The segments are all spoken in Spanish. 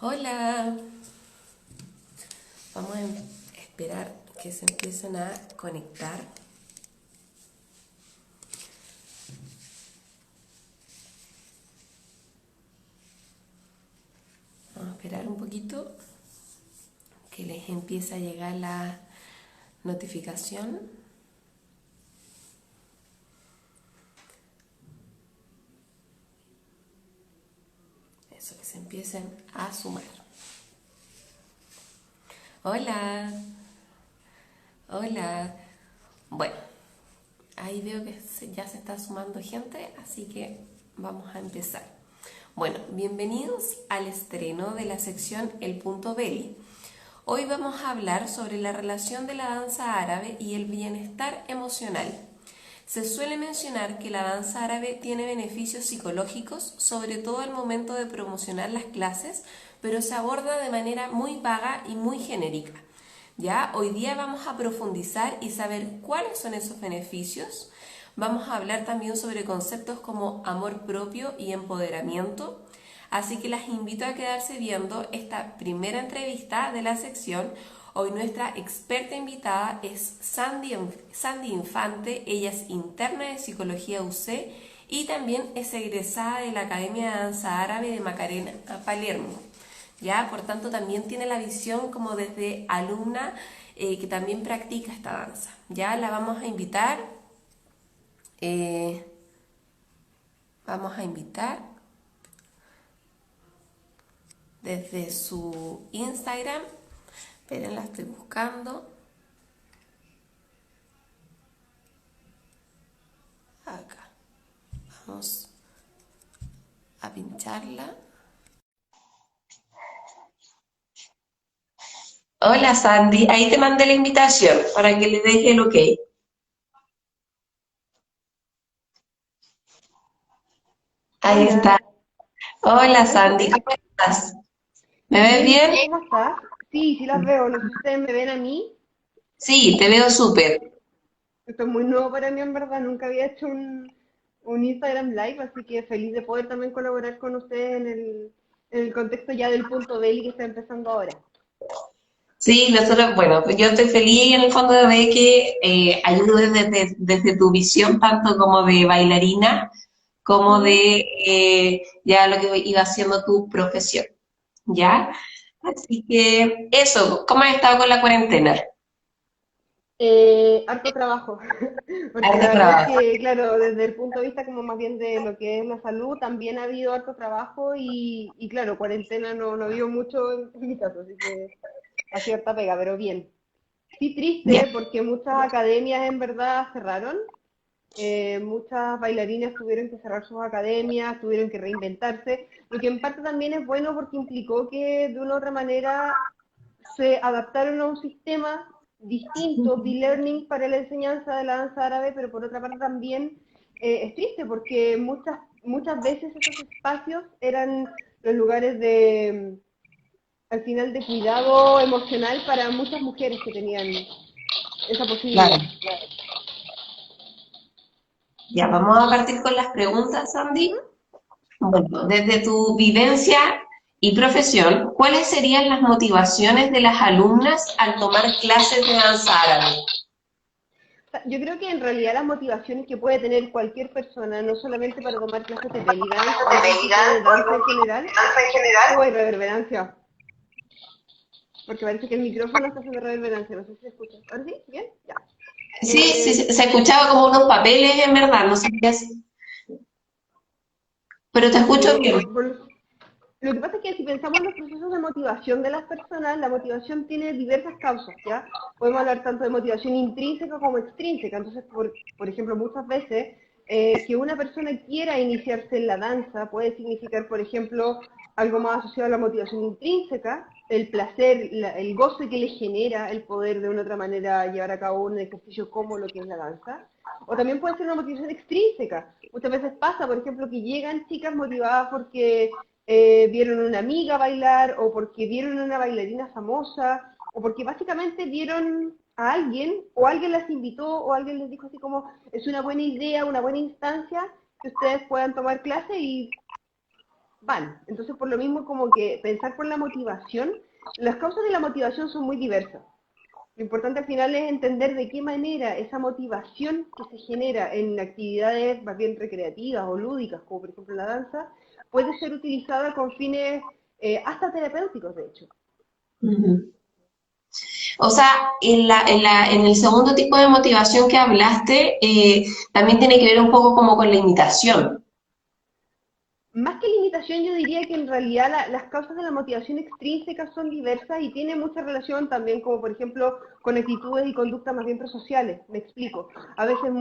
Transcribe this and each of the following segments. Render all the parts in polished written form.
Hola, vamos a esperar que se empiecen a conectar. Vamos a esperar un poquito que les empiece a llegar la notificación. Eso, que se empiecen a sumar. Hola, hola. Bueno, ahí veo que ya se está sumando gente, así que vamos a empezar. Bueno, bienvenidos al estreno de la sección El Punto Belli. Hoy vamos a hablar sobre la relación de la danza árabe y el bienestar emocional. Se suele mencionar que la danza árabe tiene beneficios psicológicos, sobre todo al momento de promocionar las clases, pero se aborda de manera muy vaga y muy genérica. Ya, hoy día vamos a profundizar y saber cuáles son esos beneficios. Vamos a hablar también sobre conceptos como amor propio y empoderamiento. Así que las invito a quedarse viendo esta primera entrevista de la sección. Hoy nuestra experta invitada es Sandy Infante. Ella es interna de Psicología UC y también es egresada de la Academia de Danza Árabe de Macarena, Palermo. ¿Ya? Por tanto, también tiene la visión como desde alumna que también practica esta danza. Ya la eh, vamos a invitar desde su Instagram. Esperen, la estoy buscando. Acá. Vamos a pincharla. Hola Sandy, ahí te mandé la invitación para que le deje el ok. Ahí está. Hola, Hola ¿me Sandy, escuchas? ¿cómo estás? ¿Me ves Bien, ¿y bien? tú cómo estás? Sí, sí las veo, no sé si ustedes me ven a mí. Sí, te veo súper. Esto es muy nuevo para mí en verdad, nunca había hecho un Instagram Live, así que feliz de poder también colaborar con ustedes en el contexto ya del punto Belly que está empezando ahora. Sí, nosotros, bueno, pues yo estoy feliz en el fondo de que ayudes desde tu visión, tanto como de bailarina, como Ujú. de ya lo que iba haciendo tu profesión, ¿ya? Así que eso, ¿cómo has estado con la cuarentena? Harto trabajo, porque Harto la verdad es trabajo. que, claro, desde el punto de vista como más bien de lo que es la salud, también ha habido harto trabajo y claro, cuarentena no ha habido mucho en mi caso, así que a cierta pega, pero bien. Sí, Ya. triste porque muchas academias en verdad cerraron, muchas bailarinas tuvieron que cerrar sus academias, tuvieron que reinventarse, lo que en parte también es bueno porque implicó que de una u otra manera se adaptaron a un sistema distinto de learning para la enseñanza de la danza árabe, pero por otra parte también es triste porque muchas veces esos espacios eran los lugares de, al final, de cuidado emocional para muchas mujeres que tenían esa Claro. posibilidad. Ya, vamos a partir con las preguntas, Sandy. Ujú. Bueno, desde tu vivencia y profesión, ¿cuáles serían las motivaciones de las alumnas al tomar clases de danza árabe? O sea, yo creo que en realidad las motivaciones que puede tener cualquier persona, no solamente para tomar clases de belly dance o De algún belly tipo de dance o danza algún en tipo de general, danza en general. hay reverberancia, porque parece que el micrófono está haciendo reverberancia, no sé si se escucha. ¿Ahora sí? ¿Bien? Ya. Sí, sí, Eh, se escuchaba como unos papeles en verdad, no sé qué es, pero te escucho eh, bien. por- por- lo que pasa es que si pensamos en los procesos de motivación de las personas, la motivación tiene diversas causas, ¿ya? Podemos hablar tanto de motivación intrínseca como extrínseca. Entonces, por ejemplo, muchas veces que una persona quiera iniciarse en la danza puede significar, por ejemplo, algo más asociado a la motivación intrínseca, el placer, el goce que le genera el poder de una otra manera llevar a cabo un ejercicio como lo que es la danza. O también puede ser una motivación extrínseca. Muchas veces pasa, por ejemplo, que llegan chicas motivadas porque vieron una amiga bailar o porque vieron una bailarina famosa o porque básicamente vieron a alguien o alguien las invitó o alguien les dijo así como es una buena idea, una buena instancia que ustedes puedan tomar clase y van. Entonces, por lo mismo, como que pensar por la motivación, las causas de la motivación son muy diversas. Lo importante al final es entender de qué manera esa motivación que se genera en actividades más bien recreativas o lúdicas, como por ejemplo la danza, puede ser utilizada con fines hasta terapéuticos, de hecho. Ujú. O sea, en el segundo tipo de motivación que hablaste, también tiene que ver un poco como con la imitación. Más que limitación, yo diría que en realidad las causas de la motivación extrínseca son diversas y tiene mucha relación también, como por ejemplo, con actitudes y conductas más bien prosociales. Me explico. A veces en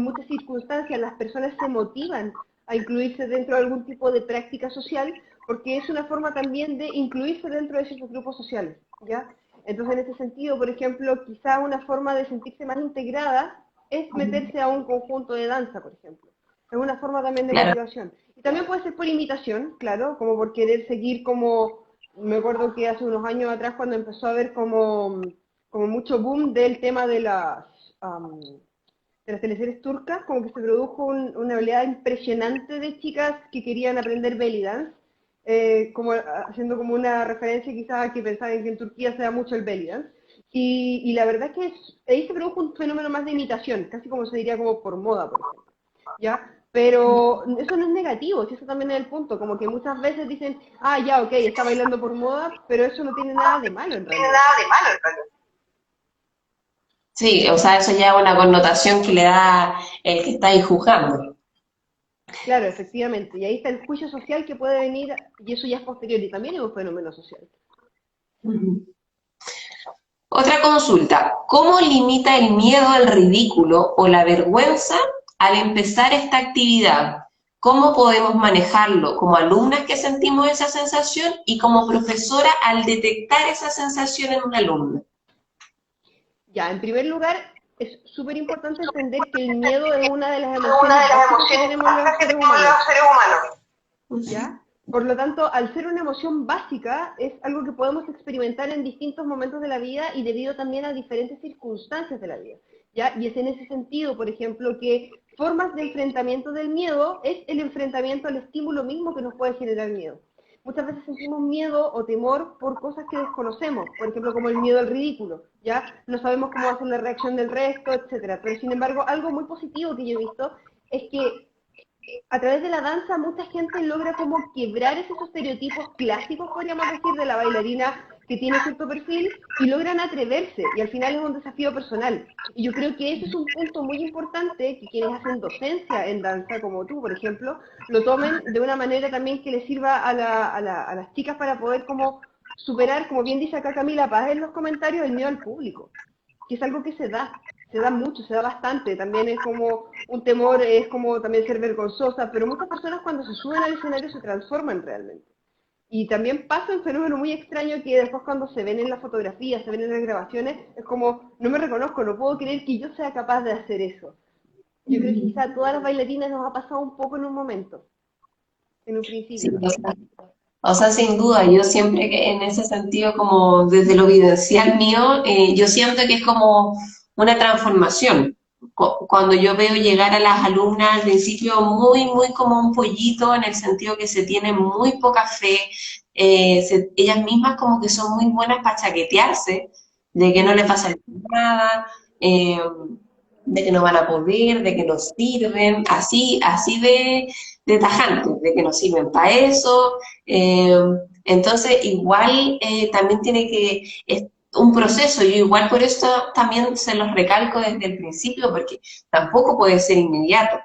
muchas circunstancias las personas se motivan a incluirse dentro de algún tipo de práctica social porque es una forma también de incluirse dentro de ciertos grupos sociales, ¿ya? Entonces, en ese sentido, por ejemplo, quizá una forma de sentirse más integrada es meterse a un conjunto de danza, por ejemplo. Es una forma también de Claro. motivación. Y también puede ser por imitación, claro, como por querer seguir como, me acuerdo que hace unos años atrás cuando empezó a haber como mucho boom del tema de las teleseries turcas, como que se produjo una oleada impresionante de chicas que querían aprender belly dance, como haciendo como una referencia quizás a que pensaban que en Turquía se da mucho el belly dance. Y la verdad es que ahí se produjo un fenómeno más de imitación, casi como se diría como por moda, por ejemplo. ¿Ya? Pero eso no es negativo, si eso también es el punto, como que muchas veces dicen, ah, ya, ok, está bailando por moda, pero eso no tiene nada de malo en Tiene realidad. nada de malo en realidad. Sí, o sea, eso ya es una connotación que le da el que está ahí juzgando. Claro, efectivamente, y ahí está el juicio social que puede venir, y eso ya es posterior, y también es un fenómeno social. Ujú. Otra consulta, ¿cómo limita el miedo al ridículo o la vergüenza al empezar esta actividad? ¿Cómo podemos manejarlo como alumnas que sentimos esa sensación y como profesora al detectar esa sensación en un alumno? Ya, en primer lugar, es súper importante entender que el miedo es una de las Es una de emociones las básicas que emociones tenemos básicas los que seres tenemos humanos. los seres humanos. ¿Ya? Por lo tanto, al ser una emoción básica, es algo que podemos experimentar en distintos momentos de la vida y debido también a diferentes circunstancias de la vida, ¿ya? Y es en ese sentido, por ejemplo, que formas de enfrentamiento del miedo es el enfrentamiento al estímulo mismo que nos puede generar miedo. Muchas veces sentimos miedo o temor por cosas que desconocemos, por ejemplo, como el miedo al ridículo, ¿ya? No sabemos cómo va a ser la reacción del resto, etcétera. Pero sin embargo, algo muy positivo que yo he visto es que a través de la danza mucha gente logra como quebrar esos estereotipos clásicos, podríamos decir, de la bailarina que tiene cierto perfil y logran atreverse y al final es un desafío personal. Y yo creo que ese es un punto muy importante que quienes hacen docencia en danza, como tú, por ejemplo, lo tomen de una manera también que les sirva a las chicas para poder como superar, como bien dice acá Camila Paz en los comentarios, el miedo al público, que es algo que se da mucho, se da bastante, también es como un temor, es como también ser vergonzosa, pero muchas personas cuando se suben al escenario se transforman realmente. Y también pasa un fenómeno muy extraño que después cuando se ven en las fotografías, se ven en las grabaciones, es como, no me reconozco, no puedo creer que yo sea capaz de hacer eso. Yo creo que quizá a todas las bailarinas nos ha pasado un poco en un momento, en un Sí, principio. o sea, sin duda, yo siempre que en ese sentido, como desde lo vivencial mío, yo siento que es como una transformación. Cuando yo veo llegar a las alumnas al principio muy, muy como un pollito, en el sentido que se tiene muy poca fe, ellas mismas como que son muy buenas para chaquetearse, de que no les Ujú. pasa nada, eh, de que no van a poder, de que no sirven, así de tajantes, de que no sirven para eso. eh, entonces, igual también tiene que, es un proceso, yo igual por eso también se los recalco desde el principio, porque tampoco puede ser inmediato.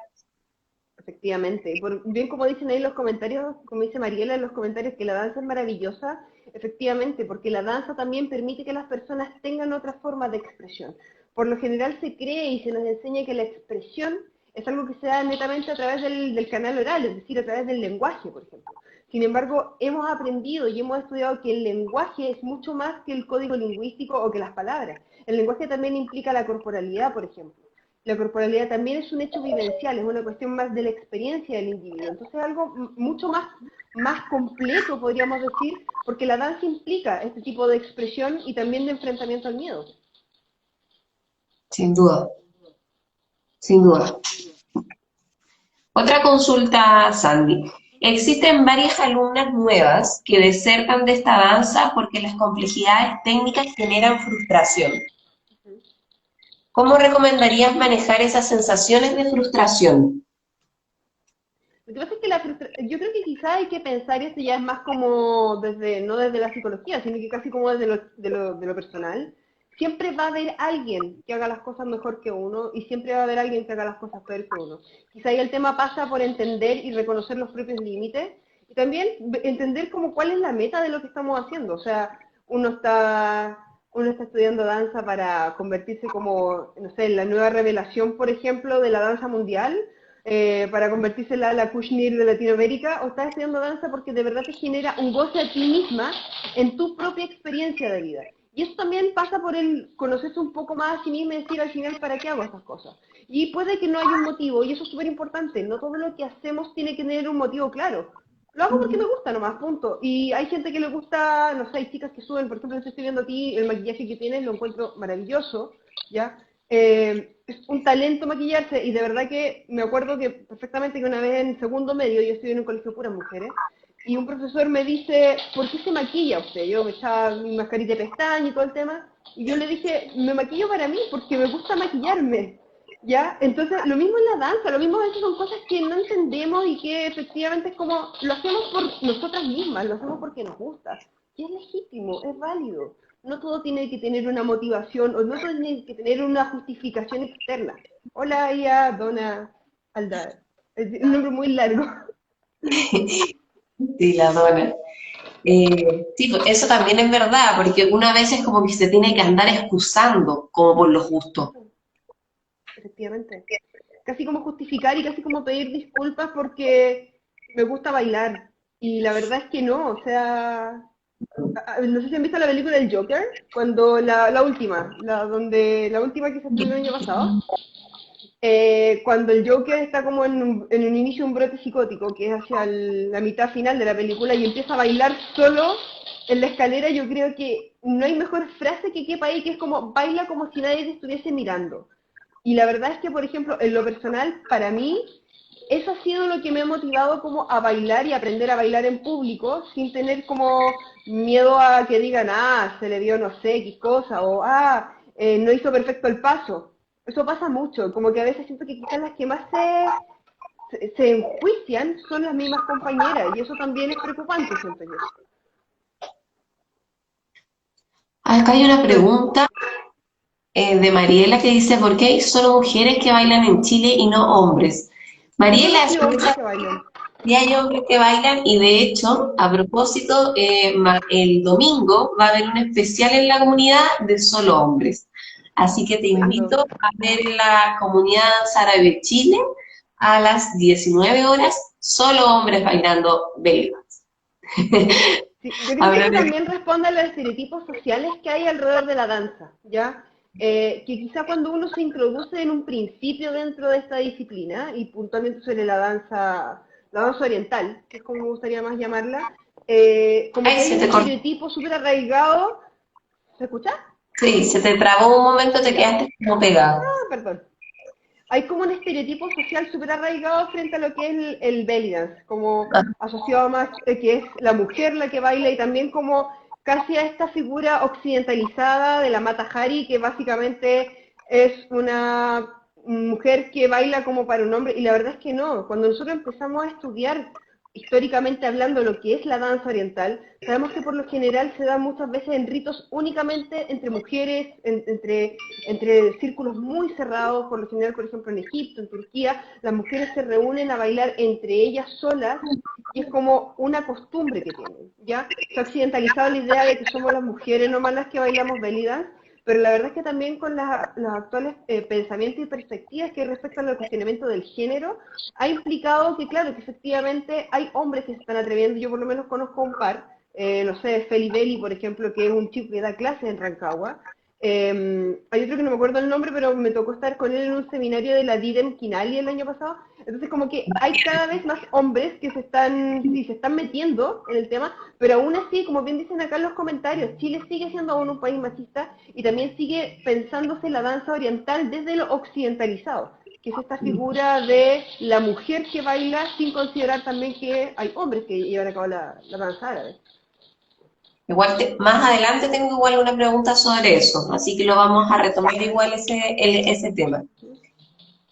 Efectivamente. Bien como dicen ahí los comentarios, como dice Mariela en los comentarios, que la danza es maravillosa, efectivamente, porque la danza también permite que las personas tengan otra forma de expresión. Por lo general se cree y se nos enseña que la expresión es algo que se da netamente a través del canal oral, es decir, a través del lenguaje, por ejemplo. Sin embargo, hemos aprendido y hemos estudiado que el lenguaje es mucho más que el código lingüístico o que las palabras. El lenguaje también implica la corporalidad, por ejemplo. La corporalidad también es un hecho vivencial, es una cuestión más de la experiencia del individuo. Entonces es algo mucho más completo, podríamos decir, porque la danza implica este tipo de expresión y también de enfrentamiento al miedo. Sin duda, sin duda. Otra consulta, Sandy. Existen varias alumnas nuevas que desertan de esta danza porque las complejidades técnicas generan frustración. ¿Cómo recomendarías manejar esas sensaciones de frustración? Lo que pasa es que yo creo que quizá hay que pensar, y esto ya es más como desde, no desde la psicología, sino que casi como desde lo personal. Siempre va a haber alguien que haga las cosas mejor que uno y siempre va a haber alguien que haga las cosas peor que uno. Quizá ahí el tema pasa por entender y reconocer los propios límites y también entender como cuál es la meta de lo que estamos haciendo. O sea, uno está estudiando danza para convertirse como, no sé, en la nueva revelación, por ejemplo, de la danza mundial, para convertirse en la Kushner de Latinoamérica, o estás estudiando danza porque de verdad te genera un goce a ti misma en tu propia experiencia de vida. Y eso también pasa por el conocerse un poco más a sí misma y decir al final, ¿para qué hago estas cosas? Y puede que no haya un motivo, y eso es súper importante, no todo lo que hacemos tiene que tener un motivo claro. Lo hago porque me gusta nomás, punto. Y hay gente que le gusta, no sé, hay chicas que suben, por ejemplo, te estoy viendo a ti, el maquillaje que tienes lo encuentro maravilloso, ¿ya? Es un talento maquillarse y de verdad que me acuerdo que perfectamente que una vez en segundo medio, yo estoy en un colegio de puras mujeres, y un profesor me dice, ¿por qué se maquilla usted? Yo me echaba mi mascarita de pestaña y todo el tema, y yo le dije, me maquillo para mí porque me gusta maquillarme. ¿Ya? Entonces, lo mismo en la danza, lo mismo a veces son cosas que no entendemos y que efectivamente es como, lo hacemos por nosotras mismas, lo hacemos porque nos gusta. Y es legítimo, es válido. No todo tiene que tener una motivación o no todo tiene que tener una justificación externa. Hola, Ia, Dona, Alda. Es un nombre muy largo. Sí, la dona. Sí, pues eso también es verdad, porque una vez es como que se tiene que andar excusando, como por lo justo. Claro, efectivamente. Casi como justificar y casi como pedir disculpas porque me gusta bailar. Y la verdad es que no, o sea, no sé si han visto la película del Joker, cuando la última, la última que se estrenó el año pasado, cuando el Joker está como en un inicio de un brote psicótico, que es hacia la mitad final de la película, y empieza a bailar solo en la escalera, yo creo que no hay mejor frase que quepa ahí, que es como, baila como si nadie te estuviese mirando. Y la verdad es que, por ejemplo, en lo personal, para mí, eso ha sido lo que me ha motivado como a bailar y aprender a bailar en público, sin tener como miedo a que digan, ah, se le vio no sé qué cosa, o ah, no hizo perfecto el paso. Eso pasa mucho, como que a veces siento que quizás las que más se enjuician son las mismas compañeras, y eso también es preocupante, siento yo. Acá hay una pregunta de Mariela que dice, ¿por qué hay solo mujeres que bailan en Chile y no hombres? Yo Mariela, conocí hombres que bailan. sí hay hombres que bailan y de hecho, a propósito, el domingo va a haber un especial en la comunidad de solo hombres. Así que te invito Estupendo. a ver en la comunidad árabe de Chile a las 19 horas, solo hombres bailando belga. Sí, yo creo que Habrá eso una- también responde a los estereotipos sociales que hay alrededor de la danza, ¿ya? Que quizá cuando uno se introduce en un principio dentro de esta disciplina, y puntualmente sobre la danza oriental, que es como me gustaría más llamarla, como Ay, que hay se un te cortó. estereotipo súper arraigado. ¿Se escucha? Sí, se te trabó un momento, te Ya. quedaste como pegado. Ah, perdón. Hay como un estereotipo social súper arraigado frente a lo que es el belly dance, como asociado más que es la mujer la que baila y también como casi a esta figura occidentalizada de la Mata Hari, que básicamente es una mujer que baila como para un hombre, y la verdad es que no, cuando nosotros empezamos a estudiar históricamente hablando lo que es la danza oriental, sabemos que por lo general se da muchas veces en ritos únicamente entre mujeres, entre círculos muy cerrados, por lo general, por ejemplo, en Egipto, en Turquía, las mujeres se reúnen a bailar entre ellas solas y es como una costumbre que tienen, ¿ya? Se ha occidentalizado la idea de que somos las mujeres nomás las que bailamos belly dance, pero la verdad es que también con los actuales pensamientos y perspectivas que respecto al cuestionamiento del género, ha implicado que, claro, que efectivamente hay hombres que se están atreviendo, yo por lo menos conozco un par, no sé, Feli Belli, por ejemplo, que es un chico que da clases en Rancagua. Hay otro que no me acuerdo el nombre, pero me tocó estar con él en un seminario de la Didem Kinali el año pasado. Entonces, como que hay cada vez más hombres que sí, se están metiendo en el tema, pero aún así, como bien dicen acá en los comentarios, Chile sigue siendo aún un país machista y también sigue pensándose la danza oriental desde lo occidentalizado. que es esta figura de la mujer que baila sin considerar también que hay hombres que llevan a cabo la danza árabe. Igual más adelante tengo igual una pregunta sobre eso, así que lo vamos a retomar igual ese tema.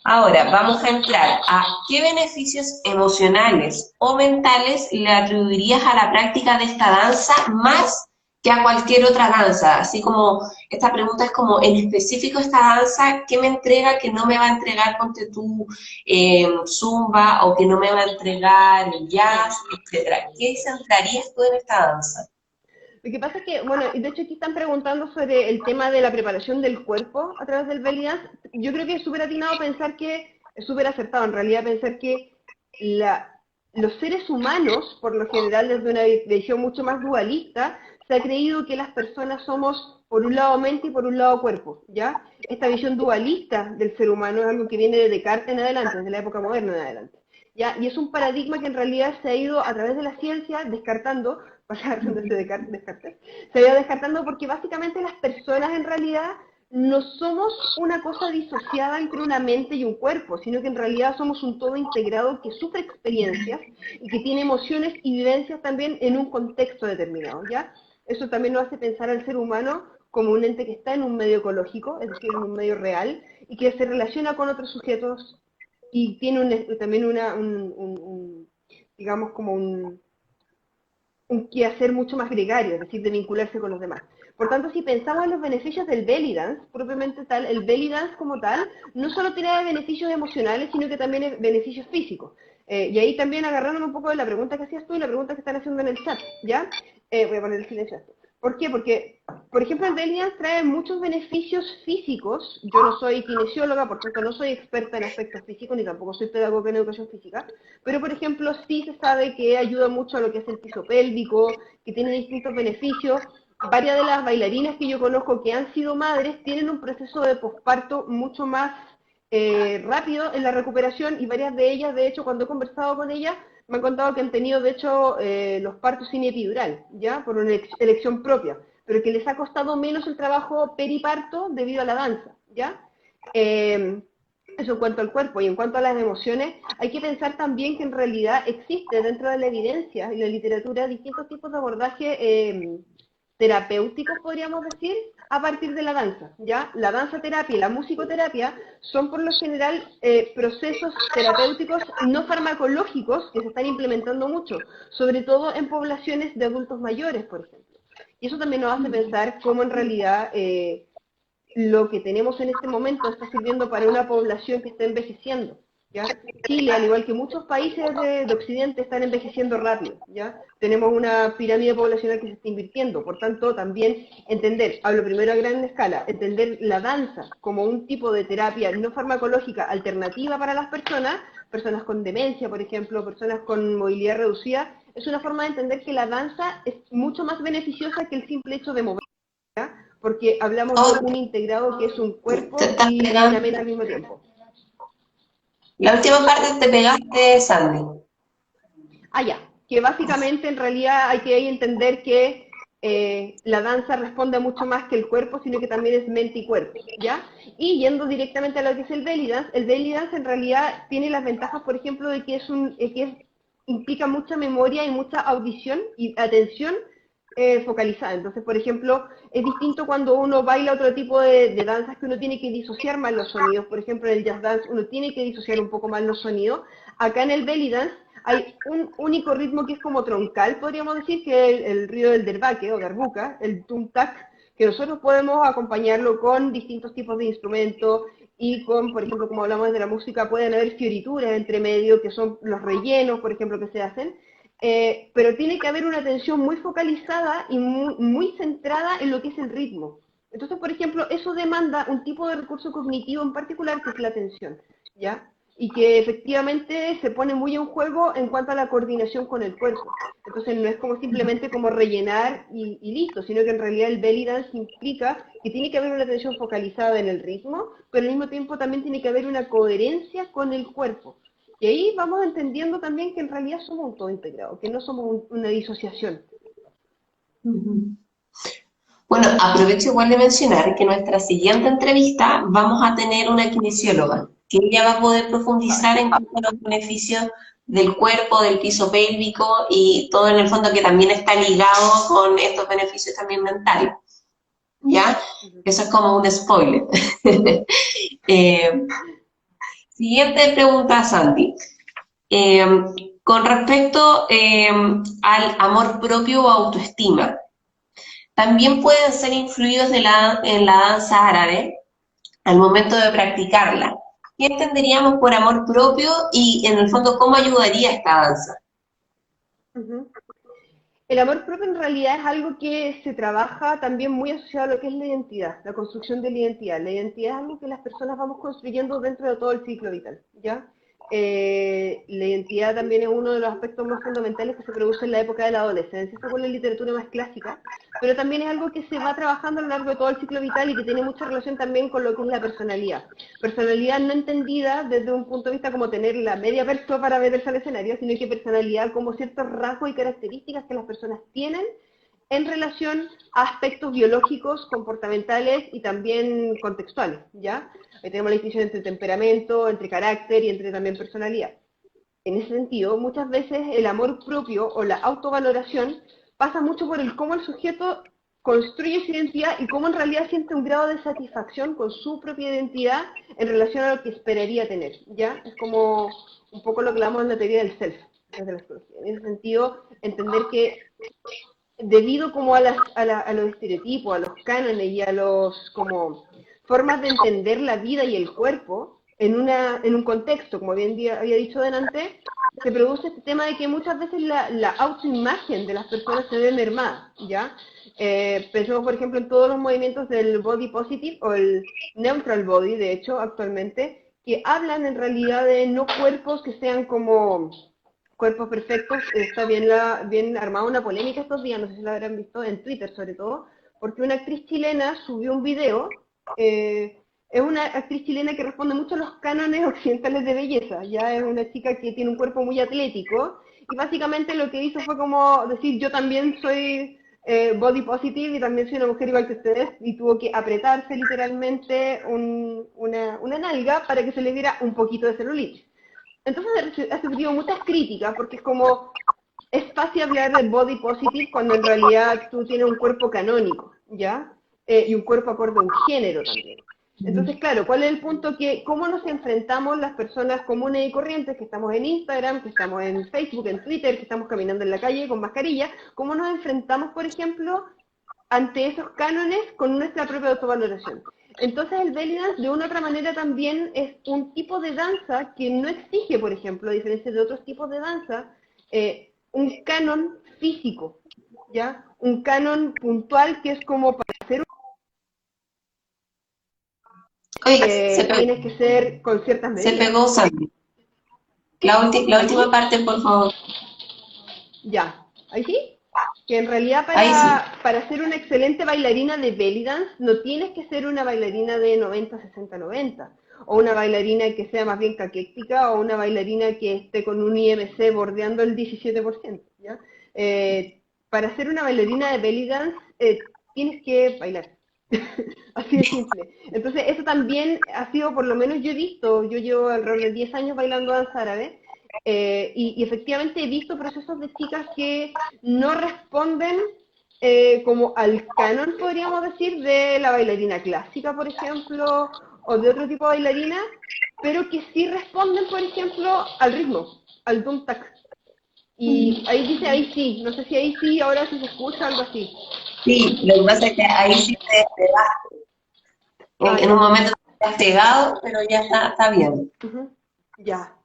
Ahora, vamos a entrar a qué beneficios emocionales o mentales le atribuirías a la práctica de esta danza más que a cualquier otra danza. Así como esta pregunta es como en específico esta danza, ¿qué me entrega que no me va a entregar, ponte tú, zumba, o que no me va a entregar el jazz, etcétera? ¿Qué centrarías tú en esta danza? Lo que pasa es que, bueno, y de hecho aquí están preguntando sobre el tema de la preparación del cuerpo a través del belly dance. Yo creo que es súper atinado pensar que, es súper acertado en realidad pensar que los seres humanos, por lo general desde una visión mucho más dualista, se ha creído que las personas somos por un lado mente y por un lado cuerpo, ¿ya? Esta visión dualista del ser humano es algo que viene de Descartes en adelante, desde la época moderna en adelante. ¿Ya? Y es un paradigma que en realidad se ha ido a través de la ciencia descartando, Descartes, se ha ido descartando porque básicamente las personas en realidad no somos una cosa disociada entre una mente y un cuerpo, sino que en realidad somos un todo integrado que sufre experiencias y que tiene emociones y vivencias también en un contexto determinado, ¿ya? Eso también nos hace pensar al ser humano como un ente que está en un medio ecológico, es decir, en un medio real, y que se relaciona con otros sujetos y tiene también digamos, como un quehacer mucho más gregario, es decir, de vincularse con los demás. Por tanto, si pensamos en los beneficios del belly dance, propiamente tal, el belly dance como tal, no solo tiene beneficios emocionales, sino que también beneficios físicos. Y ahí también agarrándome un poco de la pregunta que hacías tú y la pregunta que están haciendo en el chat, ¿ya? Voy a poner el silencio a esto. ¿Por qué? Porque, por ejemplo, el belly dance trae muchos beneficios físicos. Yo no soy kinesióloga, por tanto no soy experta en aspectos físicos, ni tampoco soy pedagoga en educación física, pero por ejemplo sí se sabe que ayuda mucho a lo que es el piso pélvico, que tiene distintos beneficios. Varias de las bailarinas que yo conozco que han sido madres tienen un proceso de posparto mucho más rápido en la recuperación y varias de ellas, de hecho, cuando he conversado con ellas, me han contado que han tenido, de hecho, los partos sin epidural, ¿ya? Por una elección propia, pero que les ha costado menos el trabajo periparto debido a la danza, ¿ya? Eso en cuanto al cuerpo y en cuanto a las emociones, hay que pensar también que en realidad existe dentro de la evidencia y la literatura distintos tipos de abordaje terapéuticos, podríamos decir, a partir de la danza, ¿ya? La danza terapia y la musicoterapia son por lo general procesos terapéuticos no farmacológicos que se están implementando mucho, sobre todo en poblaciones de adultos mayores, por ejemplo. Y eso también nos hace pensar cómo en realidad lo que tenemos en este momento está sirviendo para una población que está envejeciendo, ¿ya? Chile, al igual que muchos países de Occidente, están envejeciendo rápido, ¿ya? Tenemos una pirámide poblacional que se está invirtiendo, por tanto, también entender, hablo primero a gran escala, entender la danza como un tipo de terapia no farmacológica alternativa para las personas, personas con demencia, por ejemplo, personas con movilidad reducida, es una forma de entender que la danza es mucho más beneficiosa que el simple hecho de mover, ¿ya? Porque hablamos de un integrado que es un cuerpo Te estás y una pegando. mente al mismo tiempo. La última parte te pegaste, Sandy. Ah, ya, que básicamente en realidad hay que ahí entender que la danza responde mucho más que el cuerpo, sino que también es mente y cuerpo, ¿ya? Y yendo directamente a lo que es el belly dance en realidad tiene las ventajas, por ejemplo, de que implica mucha memoria y mucha audición y atención focalizada. Entonces, por ejemplo, es distinto cuando uno baila otro tipo de danzas que uno tiene que disociar más los sonidos. Por ejemplo, en el jazz dance uno tiene que disociar un poco más los sonidos. Acá en el belly dance hay un único ritmo que es como troncal, podríamos decir, que es el río del derbaque o darbuka, el tum-tac, que nosotros podemos acompañarlo con distintos tipos de instrumentos y con, por ejemplo, como hablamos de la música, pueden haber fiorituras entre medio, que son los rellenos, por ejemplo, que se hacen, pero tiene que haber una atención muy focalizada y muy centrada en lo que es el ritmo. Entonces, por ejemplo, eso demanda un tipo de recurso cognitivo en particular que es la atención, ¿ya? Y que efectivamente se pone muy en juego en cuanto a la coordinación con el cuerpo. Entonces no es como simplemente como rellenar y listo, sino que en realidad el belly dance implica que tiene que haber una atención focalizada en el ritmo, pero al mismo tiempo también tiene que haber una coherencia con el cuerpo. Y ahí vamos entendiendo también que en realidad somos un todo integrado, que no somos una disociación. Bueno, aprovecho igual de mencionar que en nuestra siguiente entrevista vamos a tener una kinesióloga. que ella va a poder profundizar en cuanto a los beneficios del cuerpo, del piso pélvico y todo en el fondo que también está ligado con estos beneficios también mentales, ¿ya? Eso es como un spoiler. Eh, Siguiente pregunta, Sandy. Eh, con respecto al amor propio o autoestima, también pueden ser influidos en la danza árabe al momento de practicarla. ¿Qué entenderíamos por amor propio y en el fondo cómo ayudaría esta danza? Ujú. El amor propio en realidad es algo que se trabaja también muy asociado a lo que es la identidad, la construcción de la identidad. La identidad es algo que las personas vamos construyendo dentro de todo el ciclo vital, ¿ya? La identidad también es uno de los aspectos más fundamentales que se produce en la época de la adolescencia, según la literatura más clásica, pero también es algo que se va trabajando a lo largo de todo el ciclo vital y que tiene mucha relación también con lo que es la personalidad. Personalidad no entendida desde un punto de vista como tener la media persona para verse al escenario, sino que personalidad como ciertos rasgos y características que las personas tienen en relación a aspectos biológicos, comportamentales y también contextuales, ¿ya? Ahí tenemos la distinción entre temperamento, entre carácter y entre también personalidad. En ese sentido, muchas veces el amor propio o la autovaloración pasa mucho por el cómo el sujeto construye su identidad y cómo en realidad siente un grado de satisfacción con su propia identidad en relación a lo que esperaría tener, ¿ya? Es como un poco lo que hablamos en la teoría del self, desde la psicología. En ese sentido, entender que debido como a los estereotipos, a los cánones y a los como formas de entender la vida y el cuerpo en un contexto, como bien había dicho delante, se produce este tema de que muchas veces la autoimagen de las personas se ve mermada, ¿ya? Pensemos, por ejemplo, en todos los movimientos del body positive o el neutral body, de hecho, actualmente, que hablan en realidad de no cuerpos que sean como cuerpos perfectos. Está bien armada una polémica estos días, no sé si la habrán visto en Twitter sobre todo, porque una actriz chilena subió un video, es una actriz chilena que responde mucho a los cánones occidentales de belleza, ya es una chica que tiene un cuerpo muy atlético, y básicamente lo que hizo fue como decir, yo también soy body positive y también soy una mujer igual que ustedes, y tuvo que apretarse literalmente una nalga para que se le viera un poquito de celulitis. Entonces ha recibido muchas críticas porque es como, es fácil hablar de body positive cuando en realidad tú tienes un cuerpo canónico, ¿ya? Y un cuerpo acorde a un género también. Entonces, claro, ¿cuál es el punto? Que cómo nos enfrentamos las personas comunes y corrientes que estamos en Instagram, que estamos en Facebook, en Twitter, que estamos caminando en la calle con mascarilla, cómo nos enfrentamos, por ejemplo, ante esos cánones con nuestra propia autovaloración. Entonces el belly dance de una u otra manera también es un tipo de danza que no exige, por ejemplo, a diferencia de otros tipos de danza, un canon físico, ¿ya? Un canon puntual que es como para hacer Oye, tienes que ser con ciertas se medidas. pegó Sandy. La ¿Ahí última sí? parte, por favor. Ya. ¿Ahí sí? Que en realidad Ahí sí. para ser una excelente bailarina de belly dance no tienes que ser una bailarina de 90, 60, 90, o una bailarina que sea más bien caquética, o una bailarina que esté con un IMC bordeando el 17%, ¿ya? Para ser una bailarina de belly dance tienes que bailar. Así de simple. Entonces, eso también ha sido, por lo menos yo he visto, yo llevo alrededor de 10 años bailando danza árabe, y efectivamente he visto procesos de chicas que no responden como al canon, podríamos decir, de la bailarina clásica, por ejemplo, o de otro tipo de bailarina, pero que sí responden, por ejemplo, al ritmo, al dum tac. Y ahí dice ahí sí, no sé si ahí sí, ahora sí se escucha, algo así. Sí, lo que pasa es que ahí sí te despegaste. Ah, En un ya. momento te has pegado, pero ya está bien. Ujú. Ya.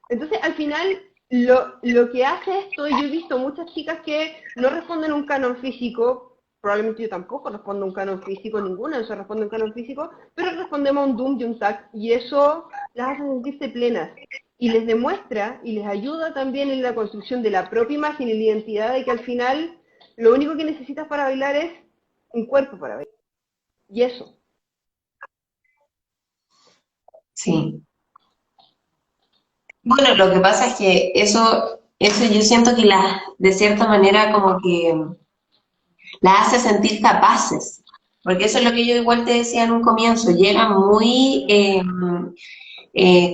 Entonces, al final, lo que hace esto, yo he visto muchas chicas que no responden a un canon físico, probablemente yo tampoco respondo a un canon físico, ninguna de esas responde a un canon físico, pero respondemos a un doom y un tac, y eso las hace sentirse plenas. Y les demuestra y les ayuda también en la construcción de la propia imagen y la identidad de que al final lo único que necesitas para bailar es un cuerpo para bailar. Y eso. Sí. Bueno, lo que pasa es que eso yo siento que de cierta manera como que las hace sentir capaces, porque eso es lo que yo igual te decía en un comienzo, llegan muy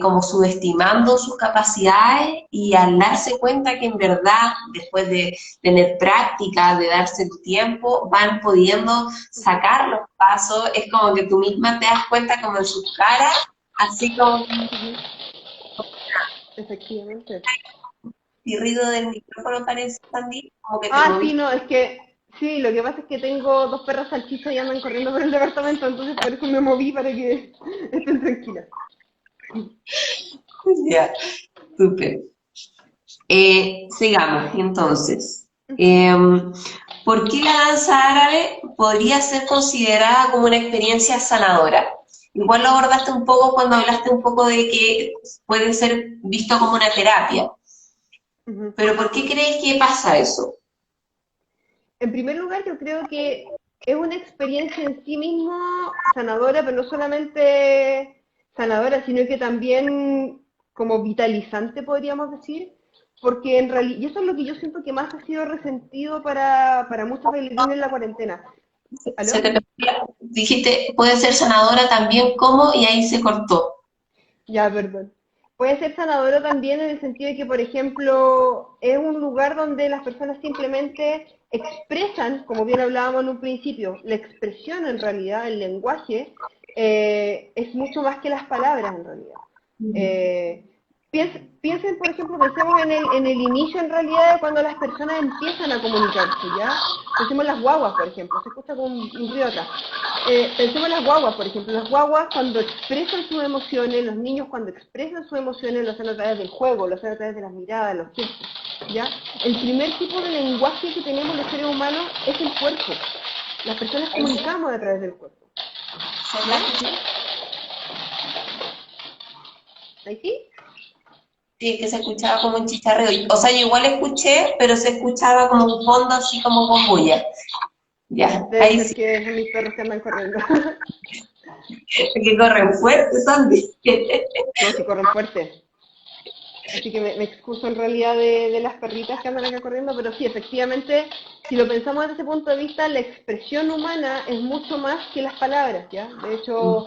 como subestimando sus capacidades y al darse cuenta que en verdad, después de tener práctica, de darse el tiempo, van pudiendo sacar los pasos, es como que tú misma te das cuenta como en sus caras, así como Ujú. Efectivamente. el ruido del micrófono parece también, como que te Ah, sí, moviste. no, es que sí, lo que pasa es que tengo dos perras salchichas y andan corriendo por el departamento, entonces por eso me moví para que estén tranquilas. Ya, súper. Sigamos, entonces. Ujú. Eh, ¿Por qué la danza árabe podría ser considerada como una experiencia sanadora? Igual lo abordaste un poco cuando hablaste un poco de que puede ser visto como una terapia, Ujú. pero ¿por qué crees que pasa eso? En primer lugar, yo creo que es una experiencia en sí mismo sanadora, pero no solamente sanadora, sino que también como vitalizante, podríamos decir, porque en realidad, y eso es lo que yo siento que más ha sido resentido para muchos bailarines en la cuarentena. Se ¿Aló? te dijiste, puede ser sanadora también como, y ahí se cortó. Ya, perdón. Puede ser sanadora también en el sentido de que, por ejemplo, es un lugar donde las personas simplemente expresan, como bien hablábamos en un principio, la expresión en realidad, el lenguaje, es mucho más que las palabras en realidad. Eh, piensen, por ejemplo, pensemos en el inicio en realidad de cuando las personas empiezan a comunicarse, ¿ya? Pensemos en las guaguas, por ejemplo, se escucha con un ruido acá. Pensemos en las guaguas, por ejemplo, las guaguas cuando expresan sus emociones, los niños cuando expresan sus emociones lo hacen a través del juego, lo hacen a través de las miradas, los gestos, ¿ya? El primer tipo de lenguaje que tenemos los seres humanos es el cuerpo. Las personas Ahí sí, comunicamos a través del cuerpo, se la ¿ya? escuché. ¿Ahí sí? Sí, que se escuchaba como un chicharreo. O sea, yo igual escuché, pero se escuchaba como un fondo así como con bulla. Ya, Debe ahí ser sí, que son mis perros que andan corriendo. que corren fuerte, Sandy. No, si corren fuerte. Así que me excuso en realidad de las perritas que andan acá corriendo, pero sí, efectivamente, si lo pensamos desde ese punto de vista, la expresión humana es mucho más que las palabras, ¿ya? De hecho,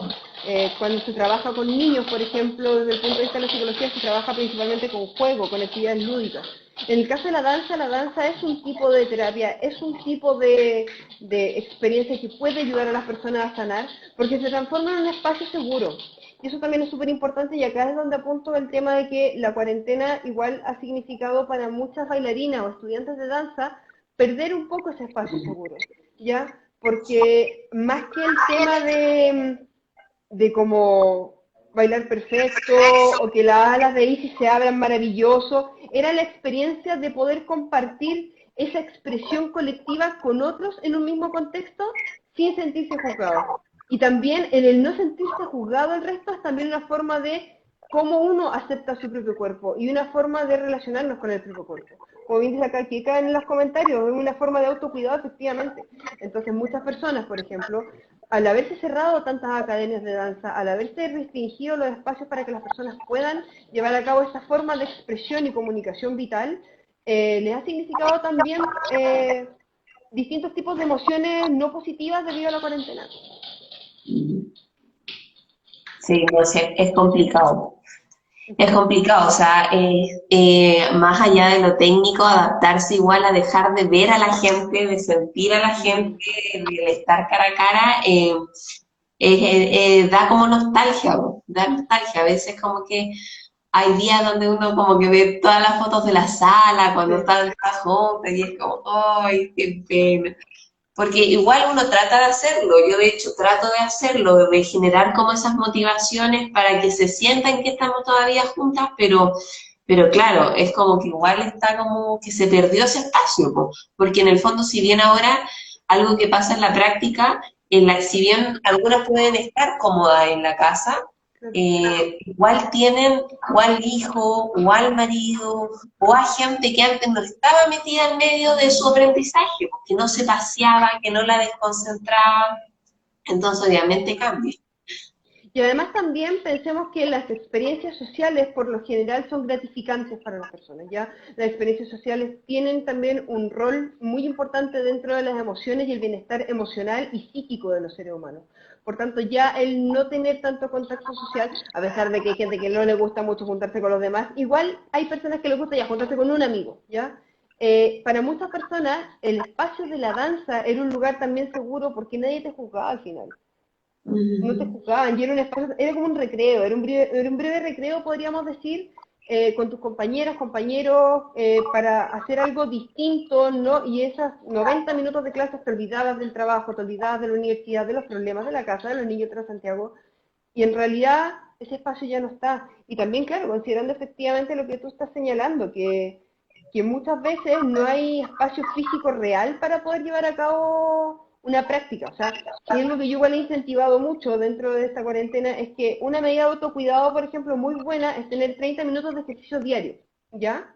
cuando se trabaja con niños, por ejemplo, desde el punto de vista de la psicología, se trabaja principalmente con juego, con actividades lúdicas. En el caso de la danza es un tipo de terapia, es un tipo de experiencia que puede ayudar a las personas a sanar, porque se transforma en un espacio seguro. Y eso también es súper importante y acá es donde apunto el tema de que la cuarentena igual ha significado para muchas bailarinas o estudiantes de danza perder un poco ese espacio seguro, ¿ya? Porque más que el tema de como bailar perfecto o que las alas de Isis se abran maravilloso, era la experiencia de poder compartir esa expresión colectiva con otros en un mismo contexto sin sentirse juzgados. Y también en el no sentirse juzgado el resto es también una forma de cómo uno acepta su propio cuerpo y una forma de relacionarnos con el propio cuerpo. Como bien dice acá Kika en los comentarios, es una forma de autocuidado efectivamente. Entonces muchas personas, por ejemplo, al haberse cerrado tantas academias de danza, al haberse restringido los espacios para que las personas puedan llevar a cabo esta forma de expresión y comunicación vital, les ha significado también distintos tipos de emociones no positivas debido a la cuarentena. Sí, no sé, es complicado. Es Ujú. complicado, o sea, más allá de lo técnico, adaptarse igual a dejar de ver a la gente, de sentir a la gente, Mm. de estar cara a cara, da como nostalgia, ¿no? Da nostalgia. A veces como que hay días donde uno como que ve todas las fotos de la sala, cuando Sí. están todas juntas, y es como, ¡ay, qué pena! Porque igual uno trata de hacerlo, yo de hecho trato de hacerlo, de generar como esas motivaciones para que se sientan que estamos todavía juntas, pero claro, es como que igual está como que se perdió ese espacio, po, porque en el fondo si bien ahora algo que pasa en la práctica, si bien algunas pueden estar cómodas en la casa, Claro. igual tienen o al hijo, o al marido, o a gente que antes no estaba metida en medio de su aprendizaje, que no se paseaba, que no la desconcentraba, entonces obviamente cambia. Y además también pensemos que las experiencias sociales por lo general son gratificantes para las personas, ¿ya? Las experiencias sociales tienen también un rol muy importante dentro de las emociones y el bienestar emocional y psíquico de los seres humanos. Por tanto, ya el no tener tanto contacto social, a pesar de que hay gente que no le gusta mucho juntarse con los demás, igual hay personas que les gusta ya juntarse con un amigo, ¿ya? Para muchas personas, el espacio de la danza era un lugar también seguro porque nadie te juzgaba al final. No te Mm, juzgaban, y era un espacio, era como un recreo, era un breve recreo, podríamos decir, con tus compañeras, compañeros, para hacer algo distinto, ¿no? Y esas 90 minutos de clases te olvidabas del trabajo, te olvidabas de la universidad, de los problemas de la casa, de los niños de Santiago, y en realidad ese espacio ya no está. Y también, claro, considerando efectivamente lo que tú estás señalando, que muchas veces no hay espacio físico real para poder llevar a cabo una práctica. O sea, si algo que yo igual he incentivado mucho dentro de esta cuarentena es que una medida de autocuidado, por ejemplo, muy buena es tener 30 minutos de ejercicio diario, ¿ya?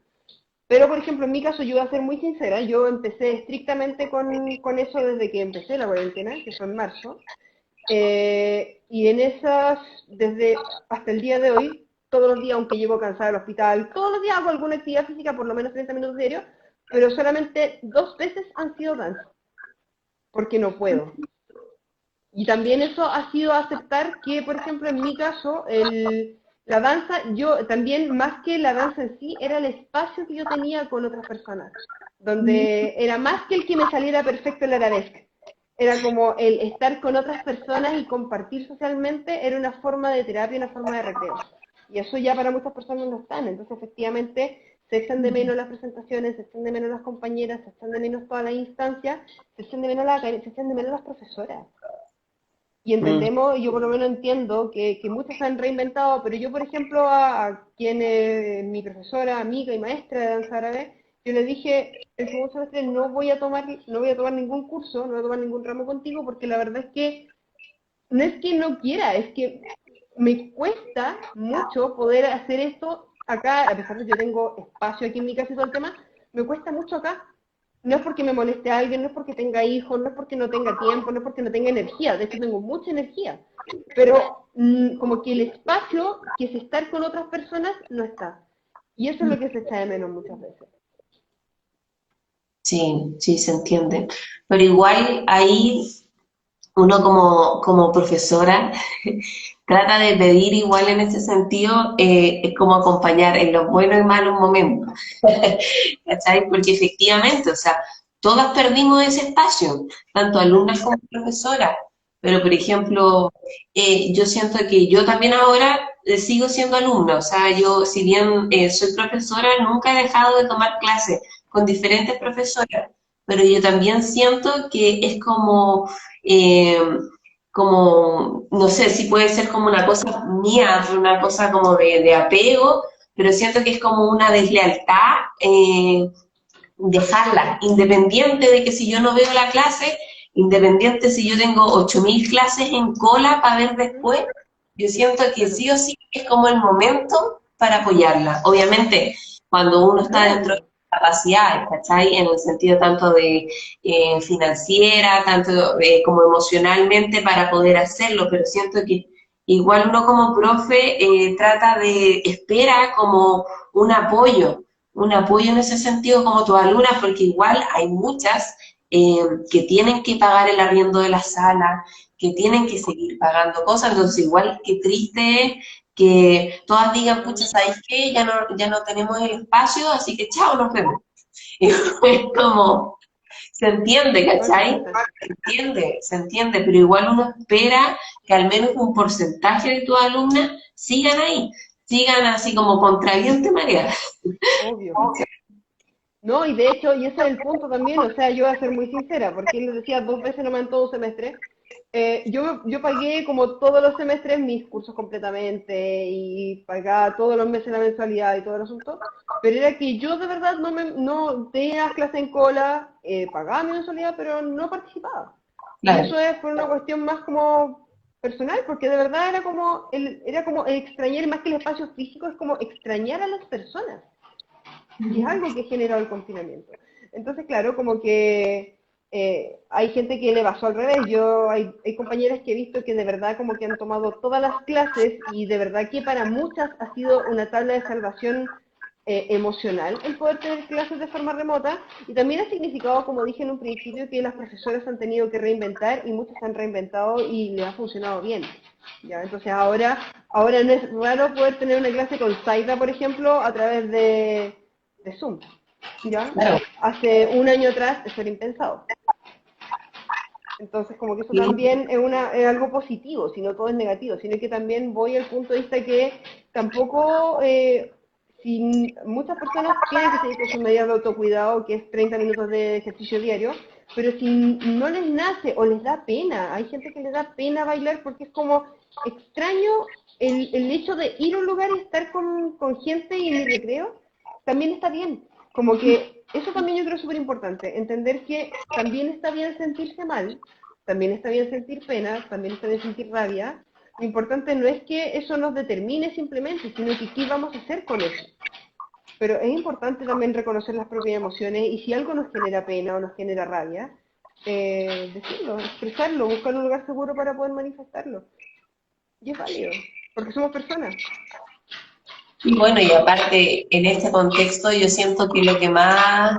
Pero, por ejemplo, en mi caso, yo voy a ser muy sincera, yo empecé estrictamente con eso desde que empecé la cuarentena, que fue en marzo, y en esas, desde hasta el día de hoy, todos los días, aunque llevo cansada del hospital, todos los días hago alguna actividad física, por lo menos 30 minutos diarios, pero solamente 2 veces han sido danza, porque no puedo. Y también eso ha sido aceptar que, por ejemplo, en mi caso, la danza, yo también, más que la danza en sí, era el espacio que yo tenía con otras personas, donde era más que el que me saliera perfecto el arabesque. Era como el estar con otras personas y compartir socialmente era una forma de terapia, una forma de recreo. Y eso ya para muchas personas no están. Entonces, efectivamente, se echan de menos las presentaciones, se echan de menos las compañeras, se echan de menos todas las instancias, se echan de menos se echan de menos las profesoras. Y mm, entendemos, yo por lo menos entiendo que muchos se han reinventado, pero yo, por ejemplo, a quien es mi profesora, amiga y maestra de danza árabe, yo le dije, el segundo semestre no voy a tomar ningún curso, no voy a tomar ningún ramo contigo, porque la verdad es que no es que no quiera, es que me cuesta mucho poder hacer esto acá, a pesar de que yo tengo espacio aquí en mi casa y todo el tema, me cuesta mucho acá. No es porque me moleste a alguien, no es porque tenga hijos, no es porque no tenga tiempo, no es porque no tenga energía, de hecho tengo mucha energía, pero como que el espacio que es estar con otras personas no está. Y eso es lo que se echa de menos muchas veces. sí, sí, se entiende. Pero igual ahí uno como profesora trata de pedir igual en ese sentido, es como acompañar en los buenos y malos momentos, ¿cachai? Porque efectivamente, o sea, todas perdimos ese espacio, tanto alumnas como profesoras, pero por ejemplo, yo siento que yo también ahora sigo siendo alumna, o sea, yo si bien soy profesora, nunca he dejado de tomar clases con diferentes profesoras, pero yo también siento que es eh, como, no sé si puede ser como una cosa mía, una cosa como de apego, pero siento que es como una deslealtad dejarla, independiente de que si yo no veo la clase, independiente si yo tengo 8.000 clases en cola para ver ¿Mm? después, yo siento que Claro. sí o sí es como el momento para apoyarla. Obviamente, cuando uno No, está dentro de obvio. capacidades, ¿cachai? En el sentido tanto de financiera, tanto como emocionalmente para poder hacerlo, pero siento que igual uno como profe trata de, espera como un apoyo en ese sentido como tus alumnas, porque igual hay muchas que tienen que pagar el arriendo de la sala, que tienen que seguir pagando cosas, entonces igual que triste es que todas digan, pucha, ¿sabéis qué? Ya no tenemos el espacio, así que chao, nos vemos. Y es como, se entiende, ¿cachai? Totalmente. Se entiende, pero igual uno espera que al menos un porcentaje de tus alumnas sigan ahí, sigan así como contra viento y marea. Obvio. No, y de hecho, y ese es el punto también, o sea, yo voy a ser muy sincera, porque él les decía 2 veces nomás en todo semestre. Yo pagué como todos los semestres mis cursos completamente y pagaba todos los meses la mensualidad y todo el asunto, pero era que yo de verdad no tenía las clases en cola, pagaba mi mensualidad, pero no participaba. Y Claro. eso es por una cuestión más como personal, porque de verdad era como el extrañar, más que el espacio físico, es como extrañar a las personas que es algo que generó el confinamiento. Entonces, claro, como que hay gente que le pasó al revés. Hay compañeras que he visto que de verdad como que han tomado todas las clases y de verdad que para muchas ha sido una tabla de salvación emocional el poder tener clases de forma remota, y también ha significado, como dije en un principio, que las profesoras han tenido que reinventar y muchas se han reinventado y les ha funcionado bien. ¿Ya? Entonces ahora no es raro poder tener una clase con Saida, por ejemplo, a través de Zoom. ¿Ya? Claro. Hace un año atrás eso era impensado. Entonces, como que eso también es algo positivo, si no todo es negativo, sino que también voy al punto de vista que tampoco, si muchas personas tienen que seguir con sus medidas de autocuidado, que es 30 minutos de ejercicio diario, pero si no les nace o les da pena, hay gente que les da pena bailar porque es como extraño el hecho de ir a un lugar y estar con gente y en el recreo, también está bien. Como que eso también yo creo es súper importante, entender que también está bien sentirse mal, también está bien sentir pena, también está bien sentir rabia. Lo importante no es que eso nos determine simplemente, sino que qué vamos a hacer con eso. Pero es importante también reconocer las propias emociones y si algo nos genera pena o nos genera rabia, decirlo, expresarlo, buscar un lugar seguro para poder manifestarlo. Y es válido, porque somos personas. Y bueno, y aparte, en este contexto yo siento que lo que más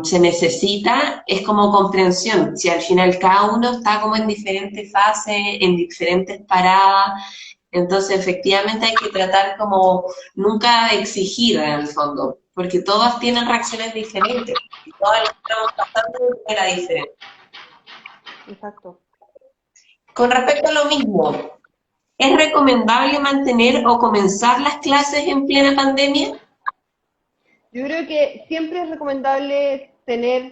se necesita es como comprensión. Si al final cada uno está como en diferentes fases, en diferentes paradas, entonces efectivamente hay que tratar como nunca de exigir en el fondo, porque todas tienen reacciones diferentes y todas las estamos pasando de manera diferente. Exacto. Con respecto a lo mismo, ¿es recomendable mantener o comenzar las clases en plena pandemia? Yo creo que siempre es recomendable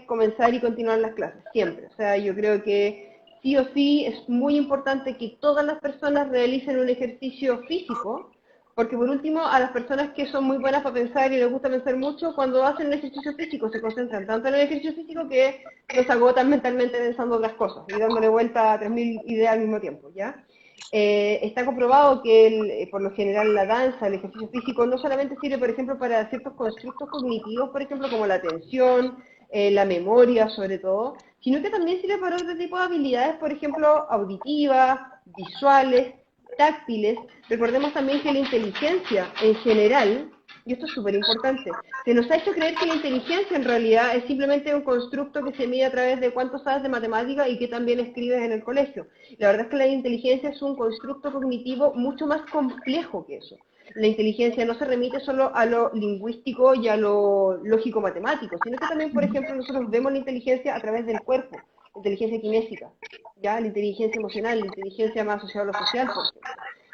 comenzar y continuar las clases, siempre. O sea, yo creo que sí o sí es muy importante que todas las personas realicen un ejercicio físico, porque por último, a las personas que son muy buenas para pensar y les gusta pensar mucho, cuando hacen el ejercicio físico se concentran tanto en el ejercicio físico que los agotan mentalmente pensando otras cosas y dándole vuelta a 3.000 ideas al mismo tiempo, ¿ya? Está comprobado que por lo general la danza, el ejercicio físico, no solamente sirve, por ejemplo, para ciertos constructos cognitivos, por ejemplo, como la atención, la memoria sobre todo, sino que también sirve para otro tipo de habilidades, por ejemplo, auditivas, visuales, táctiles. Recordemos también que la inteligencia en general, y esto es súper importante, se nos ha hecho creer que la inteligencia en realidad es simplemente un constructo que se mide a través de cuánto sabes de matemática y qué también escribes en el colegio. La verdad es que la inteligencia es un constructo cognitivo mucho más complejo que eso. La inteligencia no se remite solo a lo lingüístico y a lo lógico-matemático, sino que también, por ejemplo, nosotros vemos la inteligencia a través del cuerpo, inteligencia kinésica, ya la inteligencia emocional, la inteligencia más asociada a lo social, por ejemplo.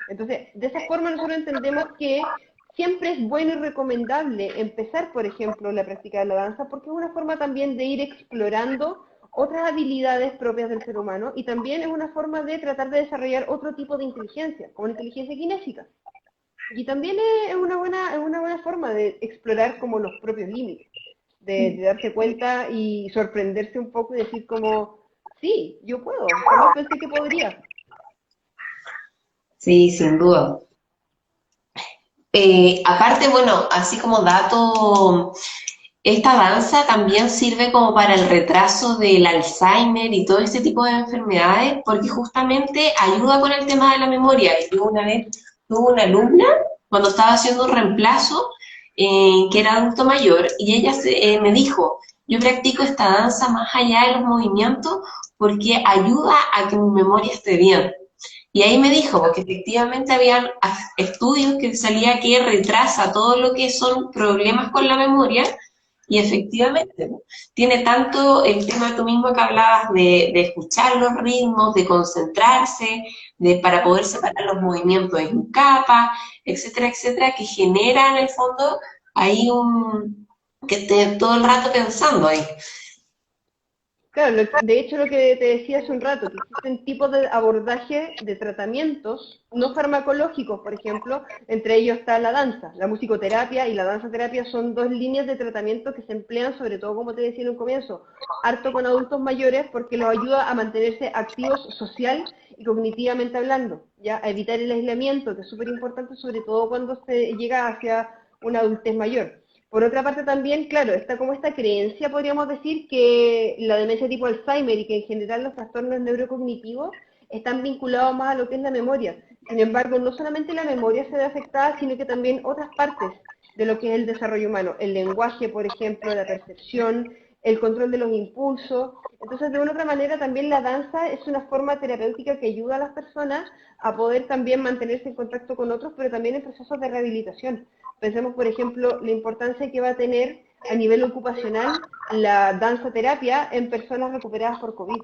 Entonces, de esa forma nosotros entendemos que siempre es bueno y recomendable empezar, por ejemplo, la práctica de la danza, porque es una forma también de ir explorando otras habilidades propias del ser humano y también es una forma de tratar de desarrollar otro tipo de inteligencia, como la inteligencia kinésica. Y también es una buena forma de explorar como los propios límites, de darse cuenta y sorprenderse un poco y decir como, sí, yo puedo, jamás pensé que podría. Sí, sin duda. Aparte, bueno, así como dato, esta danza también sirve como para el retraso del Alzheimer y todo este tipo de enfermedades, porque justamente ayuda con el tema de la memoria. Y yo una vez tuve una alumna, cuando estaba haciendo un reemplazo, que era adulto mayor, y ella me dijo, yo practico esta danza más allá de los movimientos porque ayuda a que mi memoria esté bien. Y ahí me dijo, porque efectivamente habían estudios que salía que retrasa todo lo que son problemas con la memoria, y efectivamente, ¿no? Tiene tanto el tema tú mismo que hablabas de escuchar los ritmos, de concentrarse, para poder separar los movimientos en capas, etcétera, etcétera, que genera en el fondo ahí que esté todo el rato pensando ahí. Claro, de hecho lo que te decía hace un rato, que existen tipos de abordaje de tratamientos no farmacológicos, por ejemplo, entre ellos está la danza. La musicoterapia y la danzaterapia son dos líneas de tratamiento que se emplean, sobre todo, como te decía en un comienzo, harto con adultos mayores porque los ayuda a mantenerse activos social y cognitivamente hablando, ya a evitar el aislamiento, que es súper importante, sobre todo cuando se llega hacia una adultez mayor. Por otra parte también, claro, está como esta creencia, podríamos decir, que la demencia tipo Alzheimer y que en general los trastornos neurocognitivos están vinculados más a lo que es la memoria. Sin embargo, no solamente la memoria se ve afectada, sino que también otras partes de lo que es el desarrollo humano. El lenguaje, por ejemplo, la percepción, el control de los impulsos. Entonces, de una u otra manera, también la danza es una forma terapéutica que ayuda a las personas a poder también mantenerse en contacto con otros, pero también en procesos de rehabilitación. Pensemos, por ejemplo, la importancia que va a tener a nivel ocupacional la danza terapia en personas recuperadas por COVID.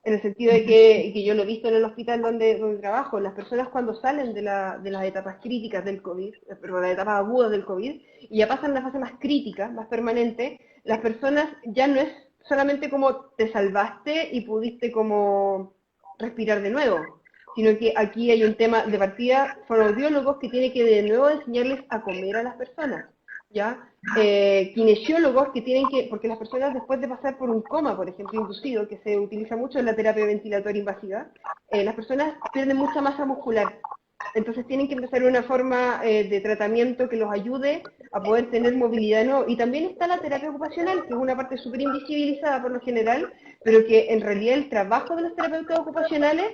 En el sentido de que yo lo he visto en el hospital donde trabajo, las personas cuando salen de las etapas críticas del COVID, perdón, las etapas agudas del COVID, y ya pasan a la fase más crítica, más permanente, las personas ya no es solamente como te salvaste y pudiste como respirar de nuevo, sino que aquí hay un tema de partida fonoaudiólogos que tiene que de nuevo enseñarles a comer a las personas, ¿ya? Kinesiólogos que tienen que, porque las personas después de pasar por un coma, por ejemplo, inducido, que se utiliza mucho en la terapia ventilatoria invasiva, las personas pierden mucha masa muscular. Entonces tienen que empezar una forma de tratamiento que los ayude a poder tener movilidad, ¿no? Y también está la terapia ocupacional, que es una parte súper invisibilizada por lo general, pero que en realidad el trabajo de los terapeutas ocupacionales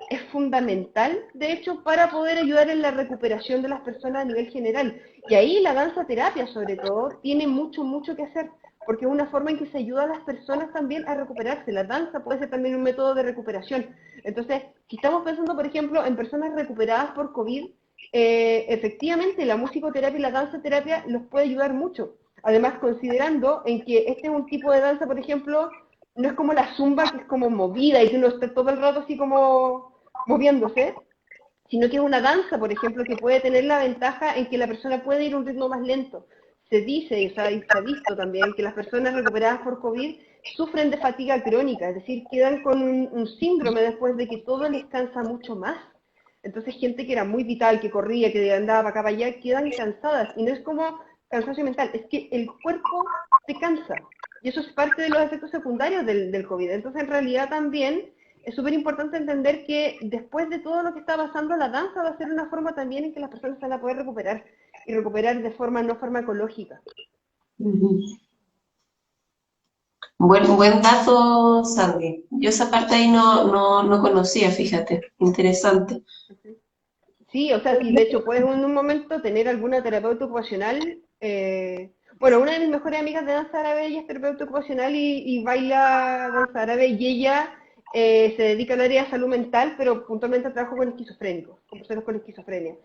es fundamental, de hecho, para poder ayudar en la recuperación de las personas a nivel general. Y ahí la danza terapia, sobre todo, tiene mucho, mucho que hacer, porque es una forma en que se ayuda a las personas también a recuperarse. La danza puede ser también un método de recuperación. Entonces, si estamos pensando, por ejemplo, en personas recuperadas por COVID, efectivamente la musicoterapia y la danza terapia los puede ayudar mucho. Además, considerando en que este es un tipo de danza, por ejemplo, no es como la zumba, que es como movida y que uno está todo el rato así como moviéndose, sino que es una danza, por ejemplo, que puede tener la ventaja en que la persona puede ir a un ritmo más lento. Se dice, y se ha visto también, que las personas recuperadas por COVID sufren de fatiga crónica, es decir, quedan con un síndrome después de que todo les cansa mucho más. Entonces, gente que era muy vital, que corría, que andaba para acá, para allá, quedan cansadas. Y no es como cansancio mental, es que el cuerpo te cansa. Y eso es parte de los efectos secundarios del COVID. Entonces, en realidad también es súper importante entender que después de todo lo que está pasando, la danza va a ser una forma también en que las personas se van a poder recuperar, y recuperar de forma no farmacológica. Ujú. Buen dato, Sandy. Yo esa parte ahí no conocía, fíjate. Interesante. Sí, o sea, sí, de hecho puedes en un momento tener alguna terapeuta ocupacional. Bueno, una de mis mejores amigas de danza árabe, ella es terapeuta ocupacional y baila danza árabe, y ella se dedica al área de salud mental, pero puntualmente trabaja con esquizofrénicos, con personas con esquizofrenia.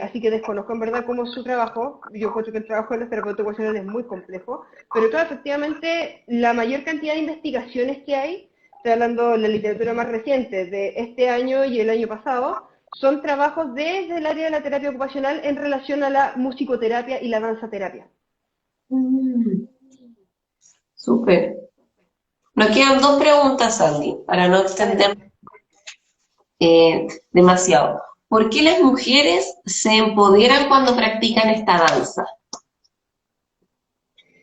Así que desconozco en verdad cómo es su trabajo. Yo creo que el trabajo de los terapeutas ocupacionales es muy complejo, pero claro, efectivamente la mayor cantidad de investigaciones que hay, estoy hablando de la literatura más reciente, de este año y el año pasado, son trabajos desde el área de la terapia ocupacional en relación a la musicoterapia y la danza terapia. Mm, súper. Nos quedan dos preguntas, Sandy, para no extender Adelante. demasiado. ¿Por qué las mujeres se empoderan cuando practican esta danza?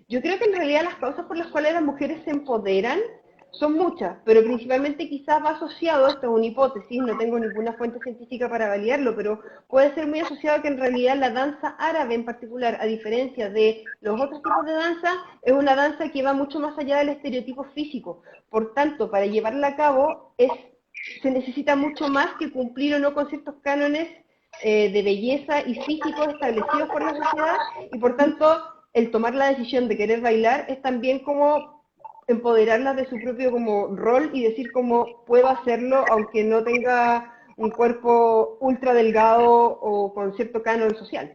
Yo creo que en realidad las causas por las cuales las mujeres se empoderan son muchas, pero principalmente quizás va asociado, esto es una hipótesis, no tengo ninguna fuente científica para validarlo, pero puede ser muy asociado a que en realidad la danza árabe en particular, a diferencia de los otros tipos de danza, es una danza que va mucho más allá del estereotipo físico. Por tanto, para llevarla a cabo se necesita mucho más que cumplir o no con ciertos cánones de belleza y físicos establecidos por la sociedad, y por tanto el tomar la decisión de querer bailar es también como empoderarlas de su propio como rol y decir cómo puedo hacerlo aunque no tenga un cuerpo ultra delgado o con cierto canon social.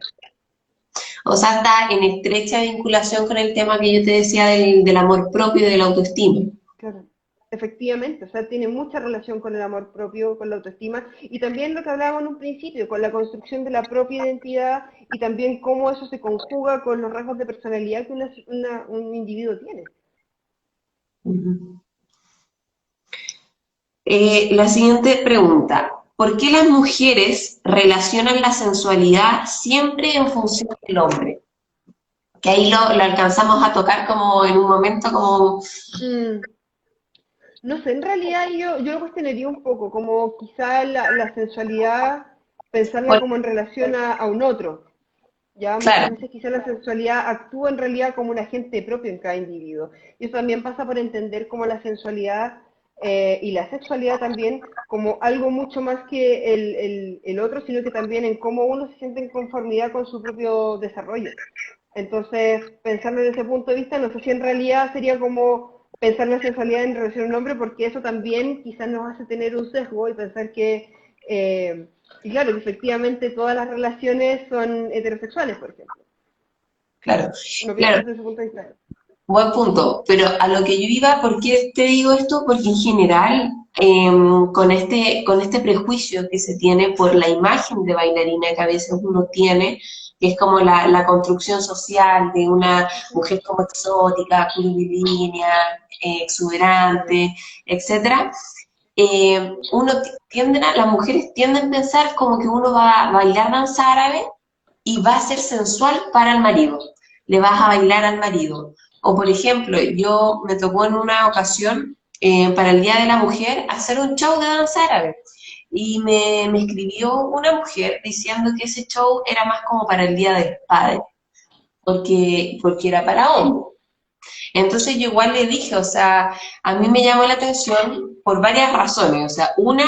O sea, está en estrecha vinculación con el tema que yo te decía del amor propio y de la autoestima. Claro. Efectivamente, o sea, tiene mucha relación con el amor propio, con la autoestima y también lo que hablábamos en un principio, con la construcción de la propia identidad y también cómo eso se conjuga con los rasgos de personalidad que un individuo tiene. Ujú. La siguiente pregunta. ¿Por qué las mujeres relacionan la sensualidad siempre en función del hombre? Que ahí lo alcanzamos a tocar como en un momento como... Mm. No sé, en realidad yo lo cuestionaría un poco, como quizá la sensualidad, pensarla por- como en relación a un otro, Ya muchas Claro, veces quizá la sensualidad actúa en realidad como un agente propio en cada individuo. Y eso también pasa por entender como la sensualidad y la sexualidad también como algo mucho más que el otro, sino que también en cómo uno se siente en conformidad con su propio desarrollo. Entonces, pensarlo desde ese punto de vista, no sé si en realidad sería como pensar la sexualidad en relación a un hombre, porque eso también quizás nos hace tener un sesgo y pensar y claro, que efectivamente todas las relaciones son heterosexuales, por ejemplo. claro, ¿No claro. piensas desde ese punto de vista? Buen punto, pero a lo que yo iba, ¿por qué te digo esto? Porque en general, con este prejuicio que se tiene por la imagen de bailarina que a veces uno tiene, que es como la construcción social de una Ujú. mujer como exótica, curvilínea, Claro. exuberante, etcétera, las mujeres tienden a pensar como que uno va a bailar danza árabe y va a ser sensual para el marido, le vas a bailar al marido. O por ejemplo, yo me tocó en una ocasión para el Día de la Mujer hacer un show de danza árabe y me escribió una mujer diciendo que ese show era más como para el Día del Padre, porque era para hombres. Entonces yo igual le dije, o sea, a mí me llamó la atención por varias razones, o sea, una,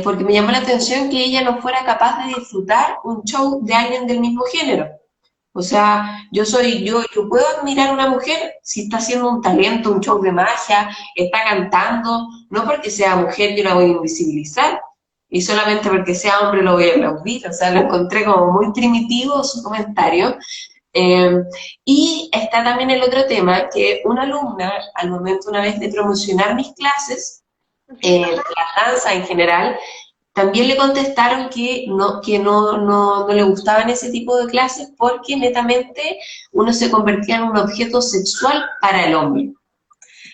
porque me llamó la atención que ella no fuera capaz de disfrutar un show de alguien del mismo género. O sea, yo puedo admirar a una mujer si está haciendo un talento, un show de magia, está cantando, no porque sea mujer yo la voy a invisibilizar, y solamente porque sea hombre lo voy a aplaudir, o sea, lo encontré como muy primitivo su comentario. Eh, y está también el otro tema, que una alumna, al momento una vez de promocionar mis clases, Ujú. la danza en general, también le contestaron que no le gustaban ese tipo de clases porque netamente uno se convertía en un objeto sexual para el hombre.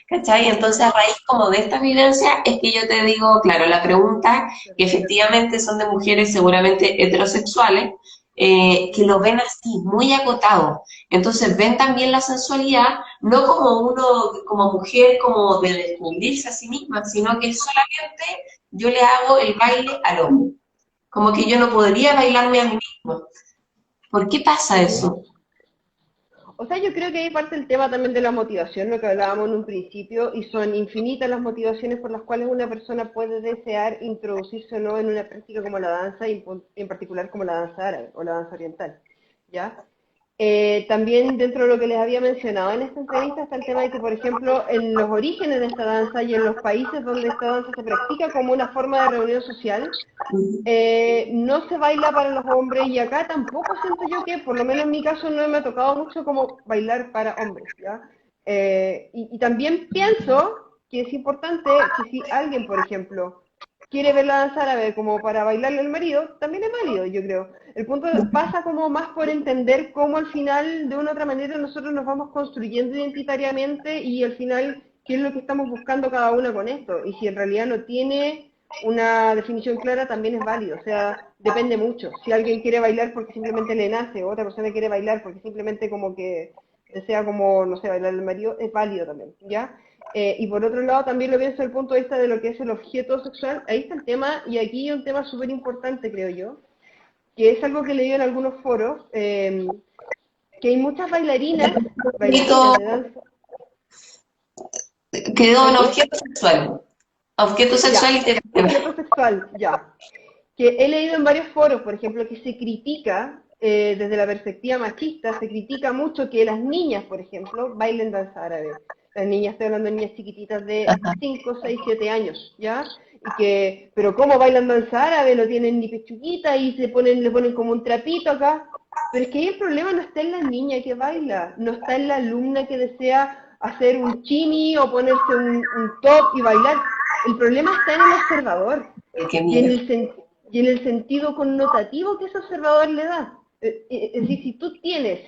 ¿Cachai? Entonces, a raíz como de esta vivencia, es que yo te digo, claro, la pregunta, que efectivamente son de mujeres seguramente heterosexuales, que lo ven así, muy acotado. Entonces, ven también la sensualidad, no como uno, como mujer, como de descubrirse a sí misma, sino que solamente yo le hago el baile al hombre. Como que yo no podría bailarme a mí misma. ¿Por qué pasa Ujú. eso? O sea, yo creo que ahí parte el tema también de la motivación, lo que hablábamos en un principio, y son infinitas las motivaciones por las cuales una persona puede desear introducirse o no en una práctica como la danza, y en particular como la danza árabe o la danza oriental, ¿ya? También dentro de lo que les había mencionado en esta entrevista está el tema de que, por ejemplo, en los orígenes de esta danza y en los países donde esta danza se practica como una forma de reunión social, no se baila para los hombres y acá tampoco siento yo que, por lo menos en mi caso, no me ha tocado mucho como bailar para hombres, ¿ya? Y también pienso que es importante que si alguien, por ejemplo, quiere ver la danza árabe como para bailarle al marido, también es válido, yo creo. El punto pasa como más por entender cómo al final, de una u otra manera, nosotros nos vamos construyendo identitariamente y al final, qué es lo que estamos buscando cada una con esto. Y si en realidad no tiene una definición clara también es válido, o sea, depende mucho. Si alguien quiere bailar porque simplemente le nace, o otra persona quiere bailar porque simplemente como que desea como, no sé, bailar el marido, es válido también, ¿ya? Y por otro lado también lo pienso desde el punto de vista de lo que es el objeto sexual, ahí está el tema, y aquí hay un tema súper importante, creo yo, que es algo que leí en algunos foros, que hay muchas bailarinas de danza, Quedó en ¿hay qué? objeto sexual. Objeto sexual Ya, y te... objeto sexual, ya. Que he leído en varios foros, por ejemplo, que se critica, desde la perspectiva machista, se critica mucho que las niñas, por ejemplo, bailen danza árabe. Las niñas, estoy hablando de niñas chiquititas de 5 6 7 años, ¿ya? Pero ¿cómo bailan danza árabe? No tienen ni pechuguita y le ponen como un trapito acá. Pero es que ahí el problema no está en la niña que baila, no está en la alumna que desea hacer un chimi o ponerse un top y bailar. El problema está en el observador Qué y en miedo. el sentido connotativo que ese observador le da. Es decir,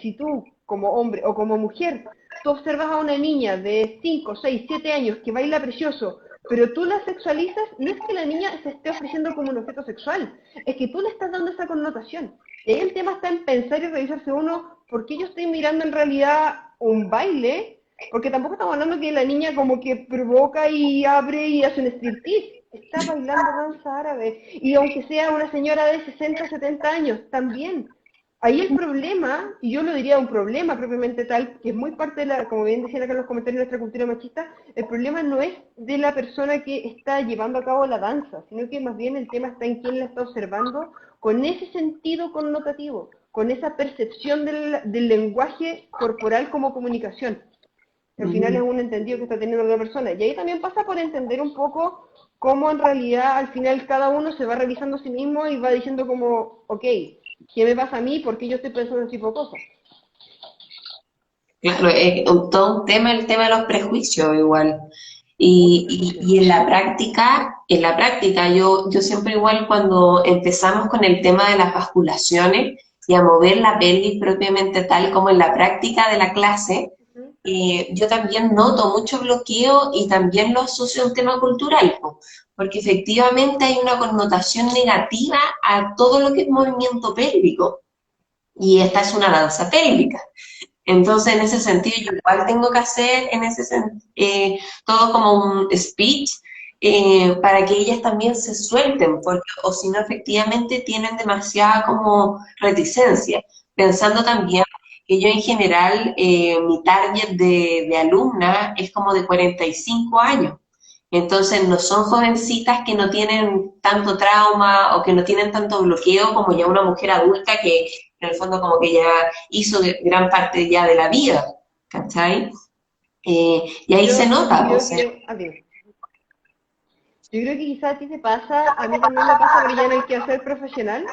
si tú como hombre o como mujer, tú observas a una niña de 5 6 7 años que baila precioso, pero tú la sexualizas, no es que la niña se esté ofreciendo como un objeto sexual, es que tú le estás dando esa connotación. Y ahí el tema está en pensar y revisarse uno, ¿por qué yo estoy mirando en realidad un baile? Porque tampoco estamos hablando que la niña como que provoca y abre y hace un striptease. Está bailando danza árabe. Y aunque sea una señora de 60 70 años, también. Ahí el problema, y yo lo diría un problema propiamente tal, que es muy parte de la, como bien decían acá en los comentarios de nuestra cultura machista, el problema no es de la persona que está llevando a cabo la danza, sino que más bien el tema está en quién la está observando con ese sentido connotativo, con esa percepción del lenguaje corporal como comunicación. Al final es Mm. un entendido que está teniendo la persona. Y ahí también pasa por entender un poco cómo en realidad al final cada uno se va revisando a sí mismo y va diciendo como, ok, ¿qué me pasa a mí? ¿Por qué yo estoy pensando ese tipo de cosas? Claro, es todo un tema, el tema de los prejuicios igual. Muchos Y, prejuicios. y en la práctica, yo siempre igual cuando empezamos con el tema de las basculaciones y a mover la pelvis propiamente tal como en la práctica de la clase, Ujú. yo también noto mucho bloqueo y también lo asocio a un tema cultural, po, porque efectivamente hay una connotación negativa a todo lo que es movimiento pélvico. Y esta es una danza pélvica. Entonces, en ese sentido, yo igual tengo que hacer todo como un speech para que ellas también se suelten, porque o si no, efectivamente tienen demasiada como reticencia. Pensando también que yo en general, mi target de alumna es como de 45 años. Entonces, no son jovencitas que no tienen tanto trauma o que no tienen tanto bloqueo como ya una mujer adulta que en el fondo como que ya hizo gran parte ya de la vida, ¿cachai? Y ahí se Yo nota, creo pues, que, dime. Yo creo que quizás a ti te pasa, a mí también me pasa, pero ya en el quehacer profesional.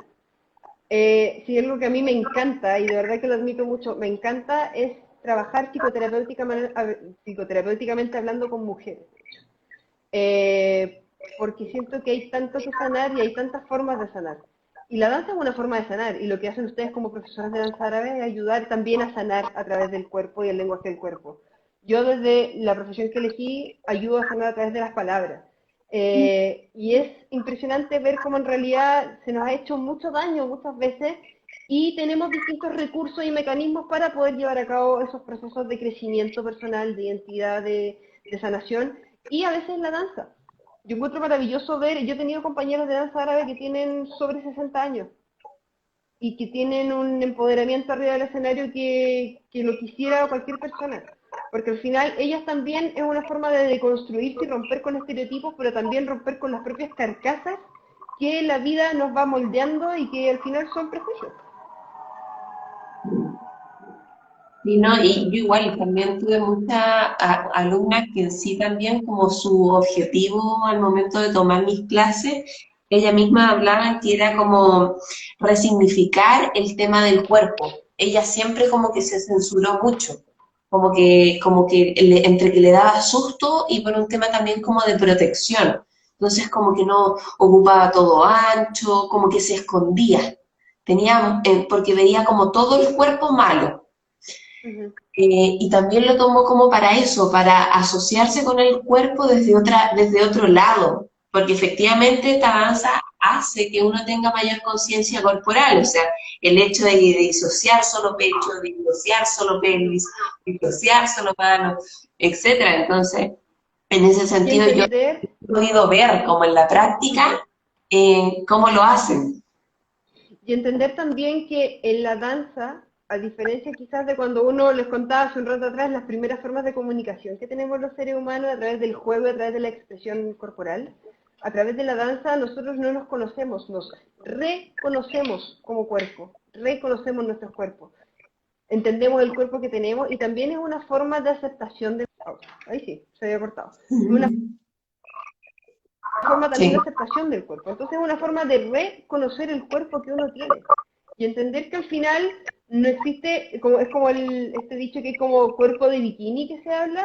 Sí, algo que a mí me encanta, y de verdad que lo admito mucho, me encanta es trabajar psicoterapéuticamente hablando con mujeres. Porque siento que hay tanto que sanar y hay tantas formas de sanar. Y la danza es una forma de sanar, y lo que hacen ustedes como profesores de danza árabe es ayudar también a sanar a través del cuerpo y el lenguaje del cuerpo. Yo desde la profesión que elegí ayudo a sanar a través de las palabras. Y es impresionante ver cómo en realidad se nos ha hecho mucho daño muchas veces y tenemos distintos recursos y mecanismos para poder llevar a cabo esos procesos de crecimiento personal, de identidad, de sanación y a veces la danza. Yo encuentro maravilloso ver, yo he tenido compañeros de danza árabe que tienen sobre 60 años y que tienen un empoderamiento arriba del escenario que lo quisiera cualquier persona. Porque al final ellas también es una forma de deconstruirse y romper con estereotipos, pero también romper con las propias carcasas que la vida nos va moldeando y que al final son prejuicios. y, no, y yo igual también tuve muchas alumnas que sí también como su objetivo al momento de tomar mis clases, ella misma hablaba que era como resignificar el tema del cuerpo. Ella siempre como que se censuró mucho, entre que le daba susto y por un tema también como de protección. Entonces como que no ocupaba todo ancho, como que se escondía. Porque veía como todo el cuerpo malo. Ujú. Y también lo tomo como para eso, para asociarse con el cuerpo desde otro lado, porque efectivamente esta danza hace que uno tenga mayor conciencia corporal, o sea, el hecho de disociar solo pecho, de disociar solo pelvis, disociar solo manos, etcétera. Entonces, en ese Y sentido yo entender, he podido ver como en la práctica cómo lo hacen. y entender también que en la danza, a diferencia quizás de cuando uno les contaba hace un rato atrás, las primeras formas de comunicación que tenemos los seres humanos a través del juego, a través de la expresión corporal, a través de la danza nosotros no nos conocemos, nos reconocemos como cuerpo, reconocemos nuestros cuerpos, entendemos el cuerpo que tenemos y también es una forma de aceptación de... Oh, ahí sí, se había cortado. Una forma también Sí. de aceptación del cuerpo. Entonces es una forma de reconocer el cuerpo que uno tiene y entender que al final no existe, como, es como este dicho que es como cuerpo de bikini que se habla.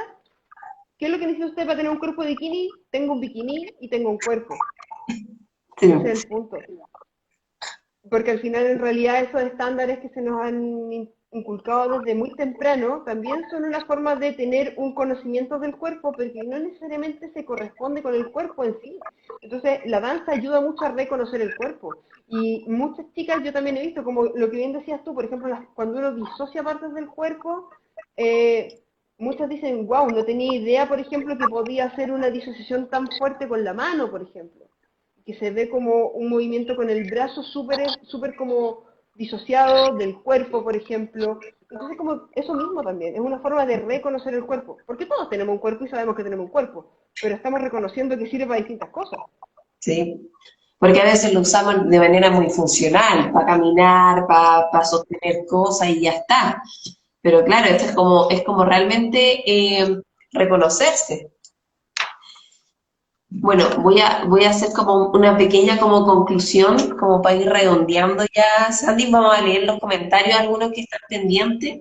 ¿Qué es lo que necesita usted para tener un cuerpo de bikini? Tengo un bikini y tengo un cuerpo. Sí. Ese es el punto. Porque al final en realidad esos estándares que se nos han inculcado desde muy temprano también son una forma de tener un conocimiento del cuerpo, pero que no necesariamente se corresponde con el cuerpo en sí. Entonces la danza ayuda mucho a reconocer el cuerpo. Y muchas chicas yo también he visto, como lo que bien decías tú, por ejemplo, cuando uno disocia partes del cuerpo, muchas dicen, wow, no tenía idea, por ejemplo, que podía hacer una disociación tan fuerte con la mano, por ejemplo que se ve como un movimiento con el brazo súper como disociado del cuerpo, por ejemplo. Entonces, como eso mismo también, es una forma de reconocer el cuerpo. Porque todos tenemos un cuerpo y sabemos que tenemos un cuerpo, pero estamos reconociendo que sirve para distintas cosas. ¿sí? Porque a veces lo usamos de manera muy funcional, para caminar, para sostener cosas y ya está. Pero claro, esto es como realmente reconocerse. Bueno, voy a hacer como una pequeña como conclusión, como para ir redondeando ya, Sandy, vamos a leer los comentarios, algunos que están pendientes.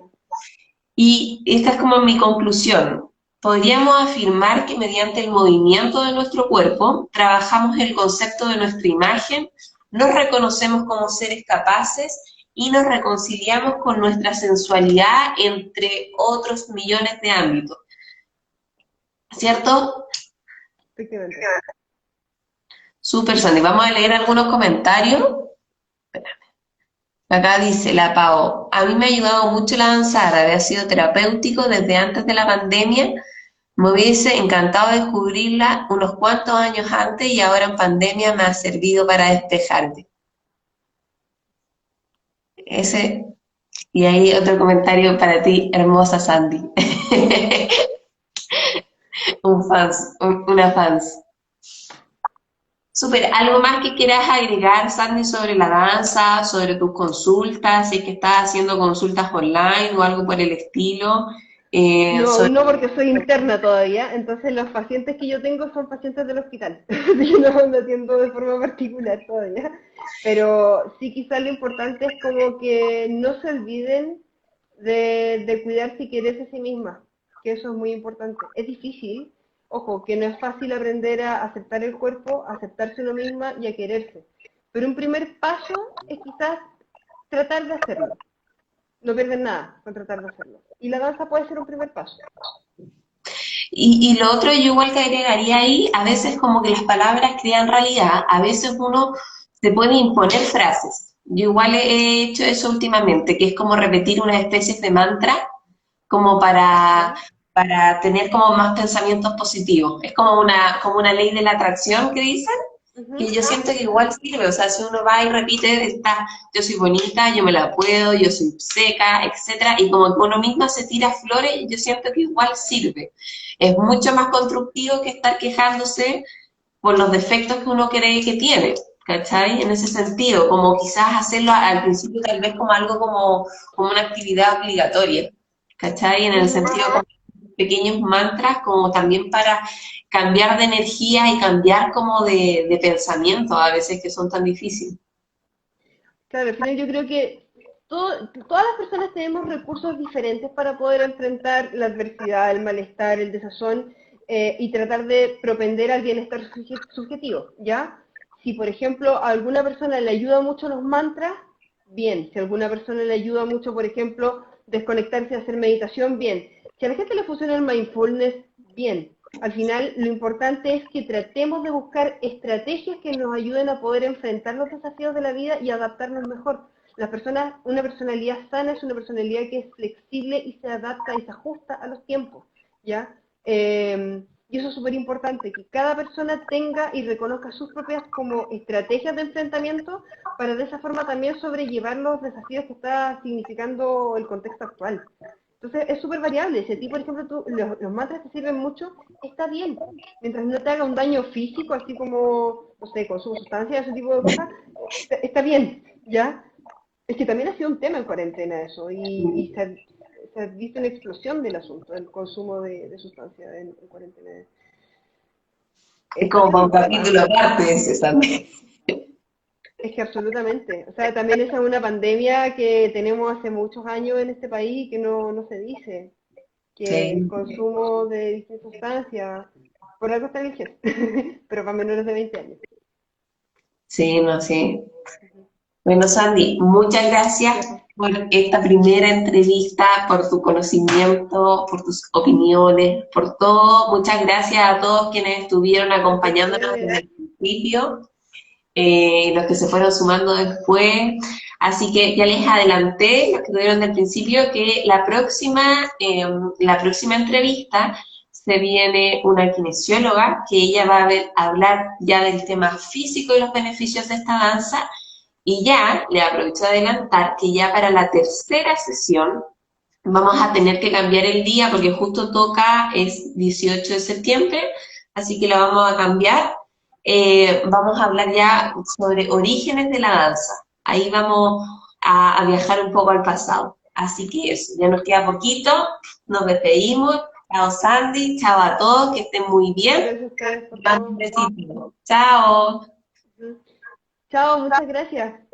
Y esta es como mi conclusión. Podríamos afirmar que mediante el movimiento de nuestro cuerpo trabajamos el concepto de nuestra imagen, nos reconocemos como seres capaces y nos reconciliamos con nuestra sensualidad, entre otros millones de ámbitos. ¿Cierto? Efectivamente. Súper, Sandy. Vamos a leer algunos comentarios. Acá dice la Pao, a mí me ha ayudado mucho la danzar, había sido terapéutico desde antes de la pandemia. Me hubiese encantado descubrirla unos cuantos años antes y ahora en pandemia me ha servido para despejarme. Ese, y ahí otro comentario para ti, hermosa Sandy. Una fans. Súper, ¿algo más que quieras agregar, Sandy, sobre la danza, sobre tus consultas, si es que estás haciendo consultas online o algo por el estilo? No, Sobre... aún no porque soy interna todavía, entonces los pacientes que yo tengo son pacientes del hospital, así que no atiendo de forma particular todavía, pero sí quizás lo importante es como que no se olviden de cuidarse y quererse a sí mismas, que eso es muy importante. Es difícil, ojo, que no es fácil aprender a aceptar el cuerpo, a aceptarse uno misma y a quererse, pero un primer paso es quizás tratar de hacerlo. No pierden nada con tratar de hacerlo. Y la danza puede ser un primer paso. Y lo otro, yo igual que agregaría ahí, a veces como que las palabras crean realidad, a veces uno se puede imponer frases. Yo igual he hecho eso últimamente, que es como repetir unas especies de mantra, como ¿Ya? para tener como más pensamientos positivos. Es como una ley de la atracción que dicen, que Ujú. yo siento que igual sirve, o sea, si uno va y repite, está, yo soy bonita, yo me la puedo, yo soy seca, etcétera, y como que uno misma se tira flores, yo siento que igual sirve. Es mucho más constructivo que estar quejándose por los defectos que uno cree que tiene, ¿cachai? En ese sentido, como quizás hacerlo al principio tal vez como algo como una actividad obligatoria, ¿cachai? En el Ujú. sentido como pequeños mantras, como también para cambiar de energía y cambiar como de pensamiento a veces que son tan difíciles. Claro, al final yo creo que todas las personas tenemos recursos diferentes para poder enfrentar la adversidad, el malestar, el desazón y tratar de propender al bienestar subjetivo, ¿ya? Si, por ejemplo, a alguna persona le ayuda mucho los mantras, bien. Si a alguna persona le ayuda mucho, por ejemplo, desconectarse y hacer meditación, bien. Si a la gente le funciona el mindfulness, bien. Al final, lo importante es que tratemos de buscar estrategias que nos ayuden a poder enfrentar los desafíos de la vida y adaptarnos mejor. La persona, una personalidad sana es una personalidad que es flexible y se adapta y se ajusta a los tiempos, ¿ya? Y eso es súper importante, que cada persona tenga y reconozca sus propias como estrategias de enfrentamiento para de esa forma también sobrellevar los desafíos que está significando el contexto actual. Entonces es súper variable. Si a ti, por ejemplo, los mantras te sirven mucho, está bien. Mientras no te haga un daño físico, así como, no sé, consumo de sustancias, ese tipo de cosas, está bien, ¿ya? Es que también ha sido un tema en cuarentena eso, y se ha visto una explosión del asunto, del consumo de sustancias en cuarentena. Es Ha como sido para un un tema. capítulo aparte ese también. Es que absolutamente. O sea, también esa es una pandemia que tenemos hace muchos años en este país y que no se dice. Que el Sí, consumo de distintas sustancias, por algo está vigente, pero para menores de 20 años. sí, no, sí. Ujú. Bueno, Sandy, muchas Ya, gracias pues, por esta primera entrevista, por tu conocimiento, por tus opiniones, por todo. Muchas gracias a todos quienes estuvieron gracias a acompañándonos desde ustedes. el principio, los que se fueron sumando después. Así que ya les adelanté, los que estuvieron del principio, que la próxima entrevista se viene una kinesióloga, que ella va a hablar ya del tema físico y los beneficios de esta danza Y ya le aprovecho de adelantar que ya para la tercera sesión vamos a tener que cambiar el día porque justo toca, es 18 de septiembre, así que lo vamos a cambiar. Vamos a hablar ya sobre orígenes de la danza. Ahí vamos a viajar un poco al pasado. Así que eso, ya nos queda poquito, nos despedimos. Chao Sandy, chao a todos, que estén muy bien. Gracias a ustedes por Mando un todo. besito. Chao. Ujú. Chao, muchas gracias.